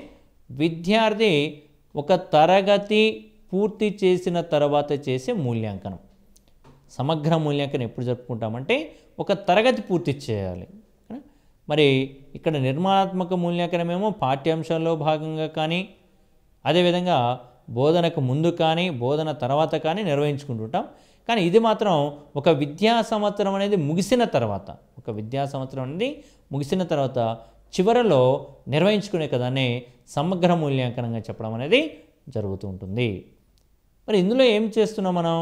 విద్యార్థి ఒక తరగతి పూర్తి చేసిన తర్వాత చేసే మూల్యాంకనం. సమగ్ర మూల్యాంకనం ఎప్పుడు జరుపుకుంటామంటే ఒక తరగతి పూర్తి చేయాలి. మరి ఇక్కడ నిర్మాణాత్మక మూల్యాంకనమేమో పాఠ్యాంశాల్లో భాగంగా కానీ, అదేవిధంగా బోధనకు ముందు కానీ బోధన తర్వాత కానీ నిర్వహించుకుంటుంటాం. కానీ ఇది మాత్రం ఒక విద్యా సంవత్సరం అనేది ముగిసిన తర్వాత, చివరలో నిర్వహించుకునే కదానే సమగ్ర మూల్యాంకనంగా చెప్పడం అనేది జరుగుతూ ఉంటుంది. మరి ఇందులో ఏం చేస్తున్నాం మనం?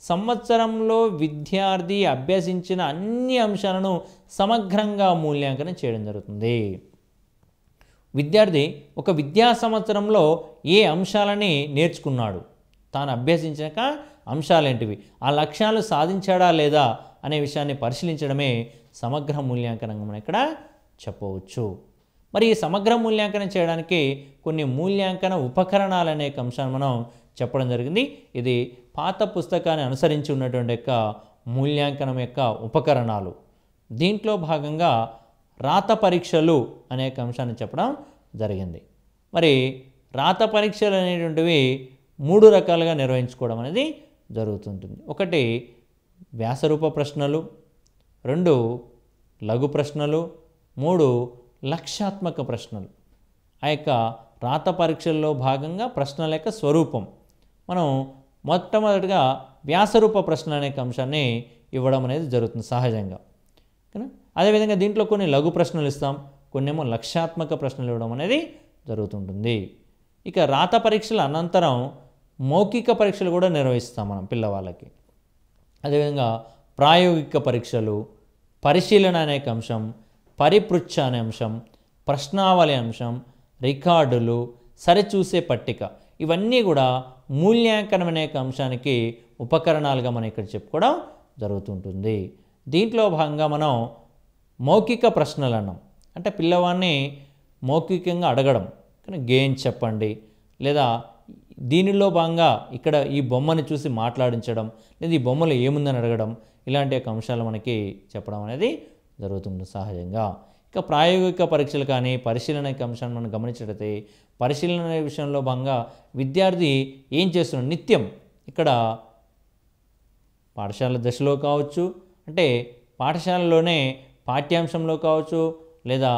సంవత్సరంలో విద్యార్థి అభ్యసించిన అన్ని అంశాలను సమగ్రంగా మూల్యాంకనం చేయడం జరుగుతుంది. విద్యార్థి ఒక విద్యా సంవత్సరంలో ఏ అంశాలని నేర్చుకున్నాడు, తాను అభ్యసించాక అంశాలేంటివి, ఆ లక్ష్యాలు సాధించాడా లేదా అనే విషయాన్ని పరిశీలించడమే సమగ్ర మూల్యాంకనంగా మనం ఇక్కడ చెప్పవచ్చు. మరి ఈ సమగ్ర మూల్యాంకనం చేయడానికి కొన్ని మూల్యాంకన ఉపకరణాలు అనే అంశాన్ని మనం చెప్పడం జరిగింది. ఇది పాత పుస్తకాన్ని అనుసరించి ఉన్నటువంటి యొక్క మూల్యాంకనం యొక్క ఉపకరణాలు. దీంట్లో భాగంగా రాత పరీక్షలు అనే అంశాన్ని చెప్పడం జరిగింది. మరి రాత పరీక్షలు అనేటువంటివి 3 రకాలుగా నిర్వహించుకోవడం అనేది జరుగుతుంటుంది. ఒకటి వ్యాసరూప ప్రశ్నలు, 2 లఘు ప్రశ్నలు, 3 లక్ష్యాత్మక ప్రశ్నలు. ఆ యొక్క రాత పరీక్షల్లో భాగంగా ప్రశ్నల యొక్క స్వరూపం మనం మొట్టమొదటిగా వ్యాసరూప ప్రశ్న అనే అంశాన్ని ఇవ్వడం అనేది జరుగుతుంది సహజంగా. అదేవిధంగా దీంట్లో కొన్ని లఘు ప్రశ్నలు ఇస్తాం, కొన్నేమో లక్ష్యాత్మక ప్రశ్నలు ఇవ్వడం అనేది జరుగుతుంటుంది. ఇక రాత పరీక్షల అనంతరం మౌఖిక పరీక్షలు కూడా నిర్వహిస్తాం మనం పిల్లవాళ్ళకి. అదేవిధంగా ప్రాయోగిక పరీక్షలు, పరిశీలన అనే అంశం, పరిపృచ్ఛ అనే అంశం, ప్రశ్నావళి అంశం, రికార్డులు, సరిచూసే పట్టిక, ఇవన్నీ కూడా మూల్యాంకనం అనే అంశానికి ఉపకరణాలుగా మనం ఇక్కడ చెప్పుకోవడం జరుగుతుంటుంది. దీంట్లో భాగంగా మనం మౌఖిక ప్రశ్నలు అన్నాం, అంటే పిల్లవాడిని మౌఖికంగా అడగడం, కానీ గేమ్ చెప్పండి, లేదా దీనిలో భాగంగా ఇక్కడ ఈ బొమ్మని చూసి మాట్లాడించడం, లేదా ఈ బొమ్మలో ఏముందని అడగడం, ఇలాంటి యొక్క అంశాలు మనకి చెప్పడం అనేది జరుగుతుంది సహజంగా. ఇక ప్రాయోగిక పరీక్షలు కానీ పరిశీలన యొక్క అంశాన్ని మనం గమనించినట్లయితే పరిశీలన విషయంలో భాగంగా విద్యార్థి ఏం చేస్తున్నాడు నిత్యం ఇక్కడ పాఠశాల దశలో కావచ్చు, అంటే పాఠశాలలోనే పాఠ్యాంశంలో కావచ్చు, లేదా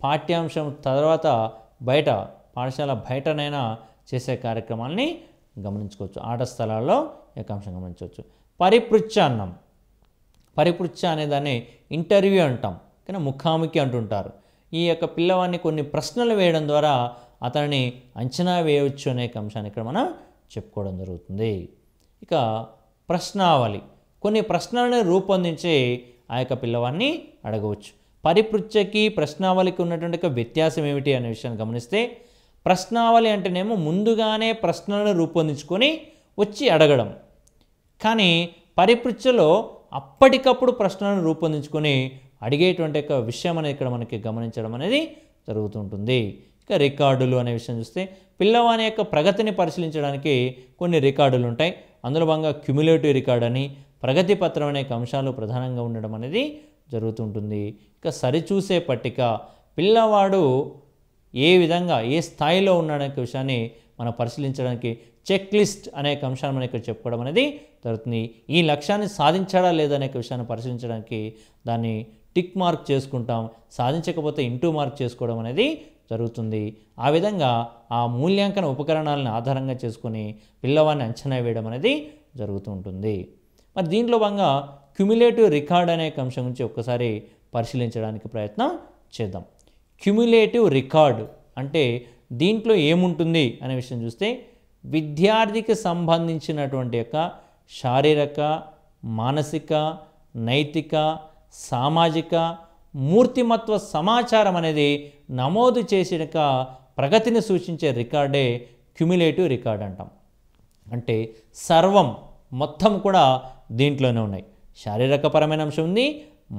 పాఠ్యాంశం తర్వాత బయట పాఠశాల బయటనైనా చేసే కార్యక్రమాలని గమనించుకోవచ్చు. ఆట స్థలాల్లో ఈ యొక్క అంశం గమనించవచ్చు. పరిపృచ్ఛ అన్నాం, పరిపృచ్ఛ అనే దాన్ని ఇంటర్వ్యూ అంటాం, కానీ ముఖాముఖి అంటుంటారు. ఈ యొక్క పిల్లవాడిని కొన్ని ప్రశ్నలు వేయడం ద్వారా అతనిని అంచనా వేయవచ్చు అనే అంశాన్ని ఇక్కడ మనం చెప్పుకోవడం జరుగుతుంది. ఇక ప్రశ్నావళి, కొన్ని ప్రశ్నలను రూపొందించి ఆ యొక్క పిల్లవాడిని అడగవచ్చు. పరిపృచ్ఛకి ప్రశ్నావళికి ఉన్నటువంటి వ్యత్యాసం ఏమిటి అనే విషయాన్ని గమనిస్తే, ప్రశ్నావళి అంటేనేమో ముందుగానే ప్రశ్నలను రూపొందించుకొని వచ్చి అడగడం, కానీ పరిపృచ్ఛలో అప్పటికప్పుడు ప్రశ్నలను రూపొందించుకొని అడిగేటువంటి యొక్క విషయం అనేది ఇక్కడ మనకి గమనించడం అనేది జరుగుతుంటుంది. ఇక రికార్డులు అనే విషయం చూస్తే పిల్లవాని యొక్క ప్రగతిని పరిశీలించడానికి కొన్ని రికార్డులు ఉంటాయి. అందులో భాగంగా క్యుములేటివ్ రికార్డ్ అని, ప్రగతి పత్రం అనే అంశాలు ప్రధానంగా ఉండడం అనేది జరుగుతుంటుంది. ఇక సరిచూసే పట్టిక, పిల్లవాడు ఏ విధంగా ఏ స్థాయిలో ఉన్నాడనే విషయాన్ని మనం పరిశీలించడానికి చెక్ లిస్ట్ అనే అంశాన్ని మనం ఇక్కడ చెప్పుకోవడం అనేది జరుగుతుంది. ఈ లక్ష్యాన్ని సాధించాడా లేదా అనే విషయాన్ని పరిశీలించడానికి దాన్ని టిక్ మార్క్ చేసుకుంటాం, సాధించకపోతే ఇంటూ మార్క్ చేసుకోవడం అనేది జరుగుతుంది. ఆ విధంగా ఆ మూల్యాంకన ఉపకరణాలను ఆధారంగా చేసుకొని పిల్లవాడిని అంచనా వేయడం అనేది జరుగుతూ ఉంటుంది. మరి దీంట్లో భాగంగా క్యుములేటివ్ రికార్డ్ అనే అంశం గురించి ఒక్కసారి పరిశీలించడానికి ప్రయత్నం చేద్దాం. క్యుములేటివ్ రికార్డ్ అంటే దీంట్లో ఏముంటుంది అనే విషయం చూస్తే విద్యార్థికి సంబంధించినటువంటి యొక్క శారీరక, మానసిక, నైతిక, సామాజిక, మూర్తిమత్వ సమాచారం అనేది నమోదు చేసిన ప్రగతిని సూచించే రికార్డే క్యుములేటివ్ రికార్డ్ అంటాం. అంటే సర్వం మొత్తం కూడా దీంట్లోనే ఉన్నాయి. శారీరకపరమైన అంశం ఉంది,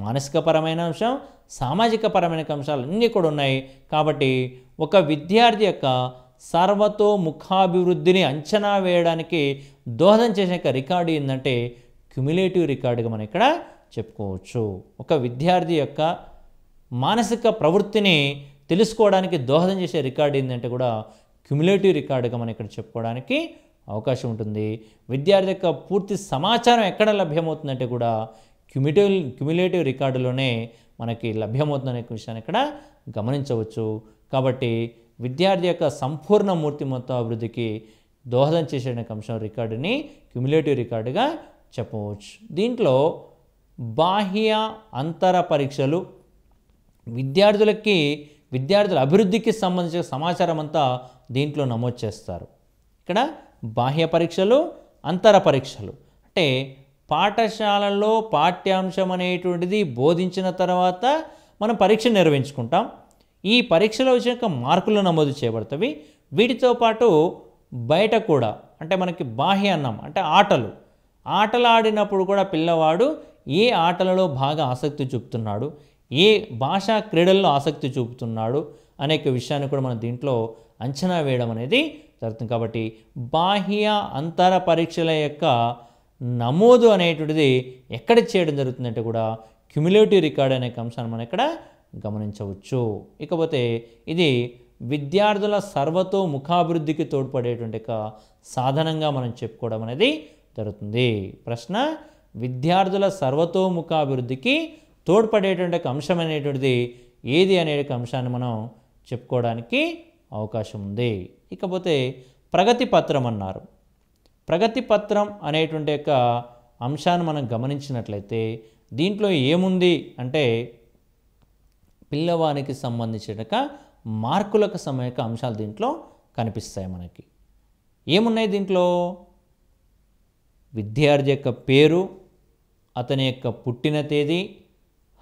మానసికపరమైన అంశం, సామాజిక పరమైన అంశాలు అన్నీ కూడా ఉన్నాయి. కాబట్టి ఒక విద్యార్థి యొక్క సర్వతో ముఖాభివృద్ధిని అంచనా వేయడానికి దోహదం చేసే రికార్డు ఏంటంటే క్యుములేటివ్ రికార్డుగా మనం ఇక్కడ చెప్పుకోవచ్చు. ఒక విద్యార్థి యొక్క మానసిక ప్రవృత్తిని తెలుసుకోవడానికి దోహదం చేసే రికార్డు ఏంటంటే కూడా క్యుములేటివ్ రికార్డుగా మనం ఇక్కడ చెప్పుకోవడానికి అవకాశం ఉంటుంది. విద్యార్థి యొక్క పూర్తి సమాచారం ఎక్కడ లభ్యమవుతుందంటే కూడా క్యుములేటివ్ రికార్డులోనే మనకి లభ్యమవుతుందనే విషయాన్ని ఇక్కడ గమనించవచ్చు. కాబట్టి విద్యార్థి యొక్క సంపూర్ణ మూర్తిమత్వ అభివృద్ధికి దోహదం చేసే అంశం రికార్డుని క్యుములేటివ్ రికార్డుగా చెప్పవచ్చు. దీంట్లో బాహ్య అంతర పరీక్షలు విద్యార్థుల అభివృద్ధికి సంబంధించిన సమాచారం అంతా దీంట్లో నమోదు చేస్తారు. ఇక్కడ బాహ్య పరీక్షలు, అంతర పరీక్షలు అంటే పాఠశాలలో పాఠ్యాంశం అనేటువంటిది బోధించిన తర్వాత మనం పరీక్ష నిర్వహించుకుంటాం. ఈ పరీక్షలో వచ్చిన మార్కులు నమోదు చేయబడతాయి. వీటితో పాటు బయట కూడా అంటే మనకి బాహ్య అన్నం అంటే ఆటలు ఆడినప్పుడు కూడా పిల్లవాడు ఏ ఆటలలో బాగా ఆసక్తి చూపుతున్నాడు, ఏ భాషా క్రీడల్లో ఆసక్తి చూపుతున్నాడు అనేక విషయాన్ని కూడా మనం దీంట్లో అంచనా వేయడం అనేది జరుగుతుంది. కాబట్టి బాహ్య అంతర పరీక్షల యొక్క నమోదు అనేటువంటిది ఎక్కడ చేయడం జరుగుతుందంటే కూడా క్యుములేటివ్ రికార్డ్ అనే అంశాన్ని మనం ఇక్కడ గమనించవచ్చు. ఇకపోతే ఇది విద్యార్థుల సర్వతోముఖాభివృద్ధికి తోడ్పడేటువంటి ఒక సాధనంగా మనం చెప్పుకోవడం అనేది జరుగుతుంది. ప్రశ్న, విద్యార్థుల సర్వతోముఖాభివృద్ధికి తోడ్పడేటువంటి ఒక అంశం అనేటువంటిది ఏది అనే ఒక అంశాన్ని మనం చెప్పుకోవడానికి అవకాశం ఉంది. ఇకపోతే ప్రగతి పత్రం అన్నారు. ప్రగతి పత్రం అనేటువంటి యొక్క అంశాన్ని మనం గమనించినట్లయితే దీంట్లో ఏముంది అంటే పిల్లవానికి సంబంధించిన మార్కులకు సంబంధించిన అంశాలు దీంట్లో కనిపిస్తాయి మనకి. ఏమున్నాయి దీంట్లో? విద్యార్థి యొక్క పేరు, అతని యొక్క పుట్టిన తేదీ,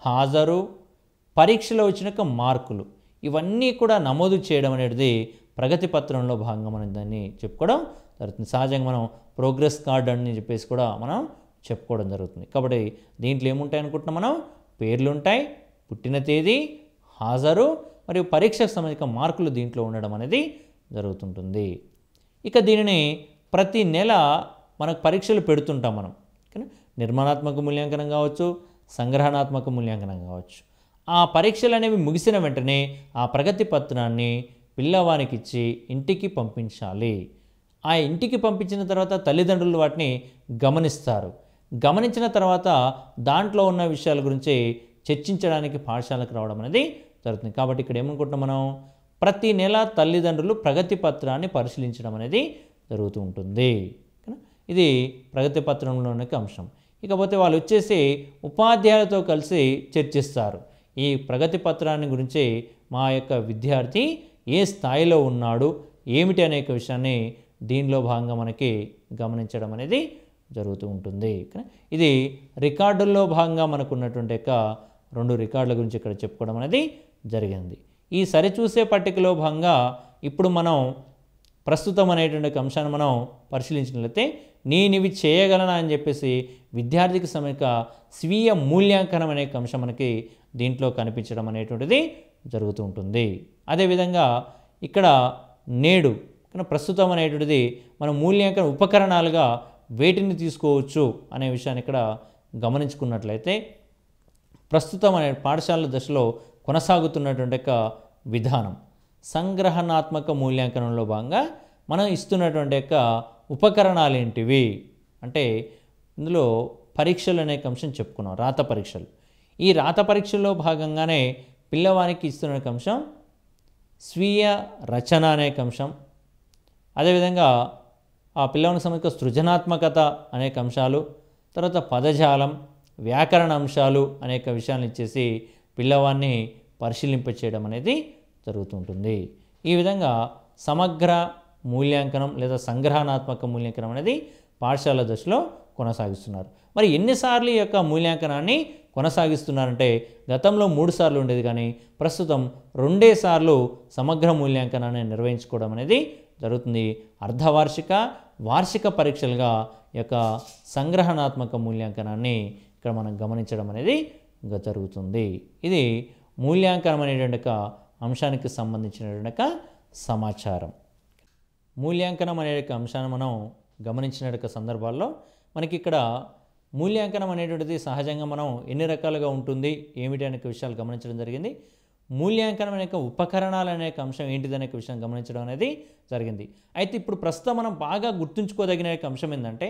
హాజరు, పరీక్షలో వచ్చిన మార్కులు, ఇవన్నీ కూడా నమోదు చేయడం అనేది ప్రగతి పత్రంలో భాగంగా మనం దాన్ని చెప్పుకోవడం జరుగుతుంది. సహజంగా మనం ప్రోగ్రెస్ కార్డ్ అని చెప్పేసి కూడా మనం చెప్పుకోవడం జరుగుతుంది. కాబట్టి దీంట్లో ఏముంటాయి అనుకుంటున్నాం మనం? పేర్లు ఉంటాయి, పుట్టిన తేదీ, హాజరు మరియు పరీక్షకు సంబంధించిన మార్కులు దీంట్లో ఉండడం అనేది జరుగుతుంటుంది. ఇక దీనిని ప్రతి నెల మనకు పరీక్షలు పెడుతుంటాం మనం. నిర్మాణాత్మక మూల్యాంకనం కావచ్చు, సంగ్రహణాత్మక మూల్యాంకనం కావచ్చు. ఆ పరీక్షలు అనేవి ముగిసిన వెంటనే ఆ ప్రగతి పత్రాన్ని పిల్లవానికి ఇచ్చి ఇంటికి పంపించాలి. ఆ ఇంటికి పంపించిన తర్వాత తల్లిదండ్రులు వాటిని గమనిస్తారు. గమనించిన తర్వాత దాంట్లో ఉన్న విషయాల గురించి చర్చించడానికి పాఠశాలకు రావడం అనేది జరుగుతుంది. కాబట్టి ఇక్కడ ఏమనుకుంటున్నాం మనం? ప్రతి నెల తల్లిదండ్రులు ప్రగతి పత్రాన్ని పరిశీలించడం అనేది జరుగుతూ ఉంటుంది. ఇది ప్రగతి పత్రంలోని అంశం. ఇకపోతే వాళ్ళు వచ్చేసి ఉపాధ్యాయులతో కలిసి చర్చిస్తారు. ఈ ప్రగతి పత్రాన్ని గురించి మా యొక్క విద్యార్థి ఏ స్థాయిలో ఉన్నాడు, ఏమిటి అనే విషయాన్ని దీనిలో భాగంగా మనకి గమనించడం అనేది జరుగుతూ ఉంటుంది. ఇది రికార్డుల్లో భాగంగా మనకు ఉన్నటువంటి యొక్క 2 రికార్డుల గురించి ఇక్కడ చెప్పుకోవడం అనేది జరిగింది. ఈ సరిచూసే పట్టికలో భాగంగా ఇప్పుడు మనం ప్రస్తుతం అనేటువంటి అంశాన్ని మనం పరిశీలించినట్లయితే నేను ఇవి చేయగలనా అని చెప్పేసి విద్యార్థికి సమయక స్వీయ మూల్యాంకనం అనే అంశం మనకి దీంట్లో కనిపించడం అనేటువంటిది జరుగుతూ ఉంటుంది. అదేవిధంగా ఇక్కడ నేడు ప్రస్తుతం అనేటువంటిది మనం మూల్యాంకన ఉపకరణాలుగా వేటిని తీసుకోవచ్చు అనే విషయాన్ని ఇక్కడ గమనించుకున్నట్లయితే ప్రస్తుతం అనే పాఠశాల దశలో కొనసాగుతున్నటువంటి ఒక విధానం సంగ్రహణాత్మక మూల్యాంకనంలో భాగంగా మనం ఇస్తున్నటువంటి యొక్క ఉపకరణాలు ఏంటివి అంటే ఇందులో పరీక్షలు అనే అంశం చెప్పుకున్నాం. రాత పరీక్షలు. ఈ రాత పరీక్షల్లో భాగంగానే పిల్లవానికి ఇస్తున్న అంశం స్వీయ రచన అనే అంశం, అదేవిధంగా ఆ పిల్లవానికి సంబంధించిన సృజనాత్మకత అనేక అంశాలు, తర్వాత పదజాలం, వ్యాకరణ అంశాలు అనేక విషయాలను ఇచ్చేసి పిల్లవాడిని పరిశీలింపచేయడం అనేది జరుగుతుంటుంది. ఈ విధంగా సమగ్ర మూల్యాంకనం లేదా సంగ్రహణాత్మక మూల్యాంకనం అనేది పాఠశాల దశలో కొనసాగిస్తున్నారు. మరి ఎన్నిసార్లు ఈ యొక్క మూల్యాంకనాన్ని కొనసాగిస్తున్నారంటే గతంలో 3 సార్లు ఉండేది, కానీ ప్రస్తుతం 2 సార్లు సమగ్ర మూల్యాంకనాన్ని నిర్వహించుకోవడం అనేది జరుగుతుంది. అర్ధవార్షిక, వార్షిక పరీక్షలుగా ఈ యొక్క సంగ్రహణాత్మక మూల్యాంకనాన్ని ఇక్కడ మనం గమనించడం అనేది జరుగుతుంది. ఇది మూల్యాంకనం అనేటువంటి అంశానికి సంబంధించినటువంటి సమాచారం. మూల్యాంకనం అనే అంశాన్ని మనం గమనించిన సందర్భాల్లో మనకి ఇక్కడ మూల్యాంకనం అనేటువంటిది సహజంగా మనం ఎన్ని రకాలుగా ఉంటుంది ఏమిటి అనే విషయాలు గమనించడం జరిగింది. మూల్యాంకనం అనే ఉపకరణాలు అనే అంశం ఏంటిదనే విషయం గమనించడం అనేది జరిగింది. అయితే ఇప్పుడు ప్రస్తుతం మనం బాగా గుర్తుంచుకోదగిన అంశం ఏంటంటే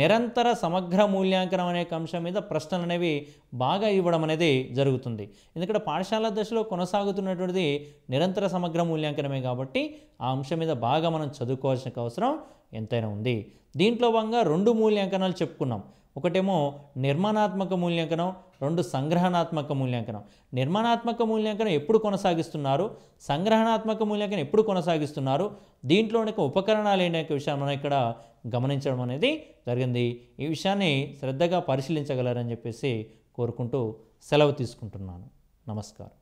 నిరంతర సమగ్ర మూల్యాంకనం అనే అంశం మీద ప్రశ్నలు అనేవి బాగా ఇవ్వడం అనేది జరుగుతుంది. ఎందుకంటే పాఠశాల దశలో కొనసాగుతున్నటువంటిది నిరంతర సమగ్ర మూల్యాంకనమే కాబట్టి ఆ అంశం మీద బాగా మనం చదువుకోవాల్సిన అవసరం ఎంతైనా ఉంది. దీంట్లో భాగంగా 2 మూల్యాంకనాలు చెప్పుకున్నాం. ఒకటేమో నిర్మాణాత్మక మూల్యాంకనం, 2 సంగ్రహణాత్మక మూల్యాంకనం. నిర్మాణాత్మక మూల్యాంకనం ఎప్పుడు కొనసాగిస్తున్నారు, సంగ్రహణాత్మక మూల్యాంకనం ఎప్పుడు కొనసాగిస్తున్నారు, దీంట్లోని ఉపకరణాలు ఏంటి అనే విషయాన్ని మనం ఇక్కడ గమనించడం అనేది జరిగింది. ఈ విషయాన్ని శ్రద్ధగా పరిశీలించగలరని చెప్పేసి కోరుకుంటూ సెలవు తీసుకుంటున్నాను. నమస్కారం.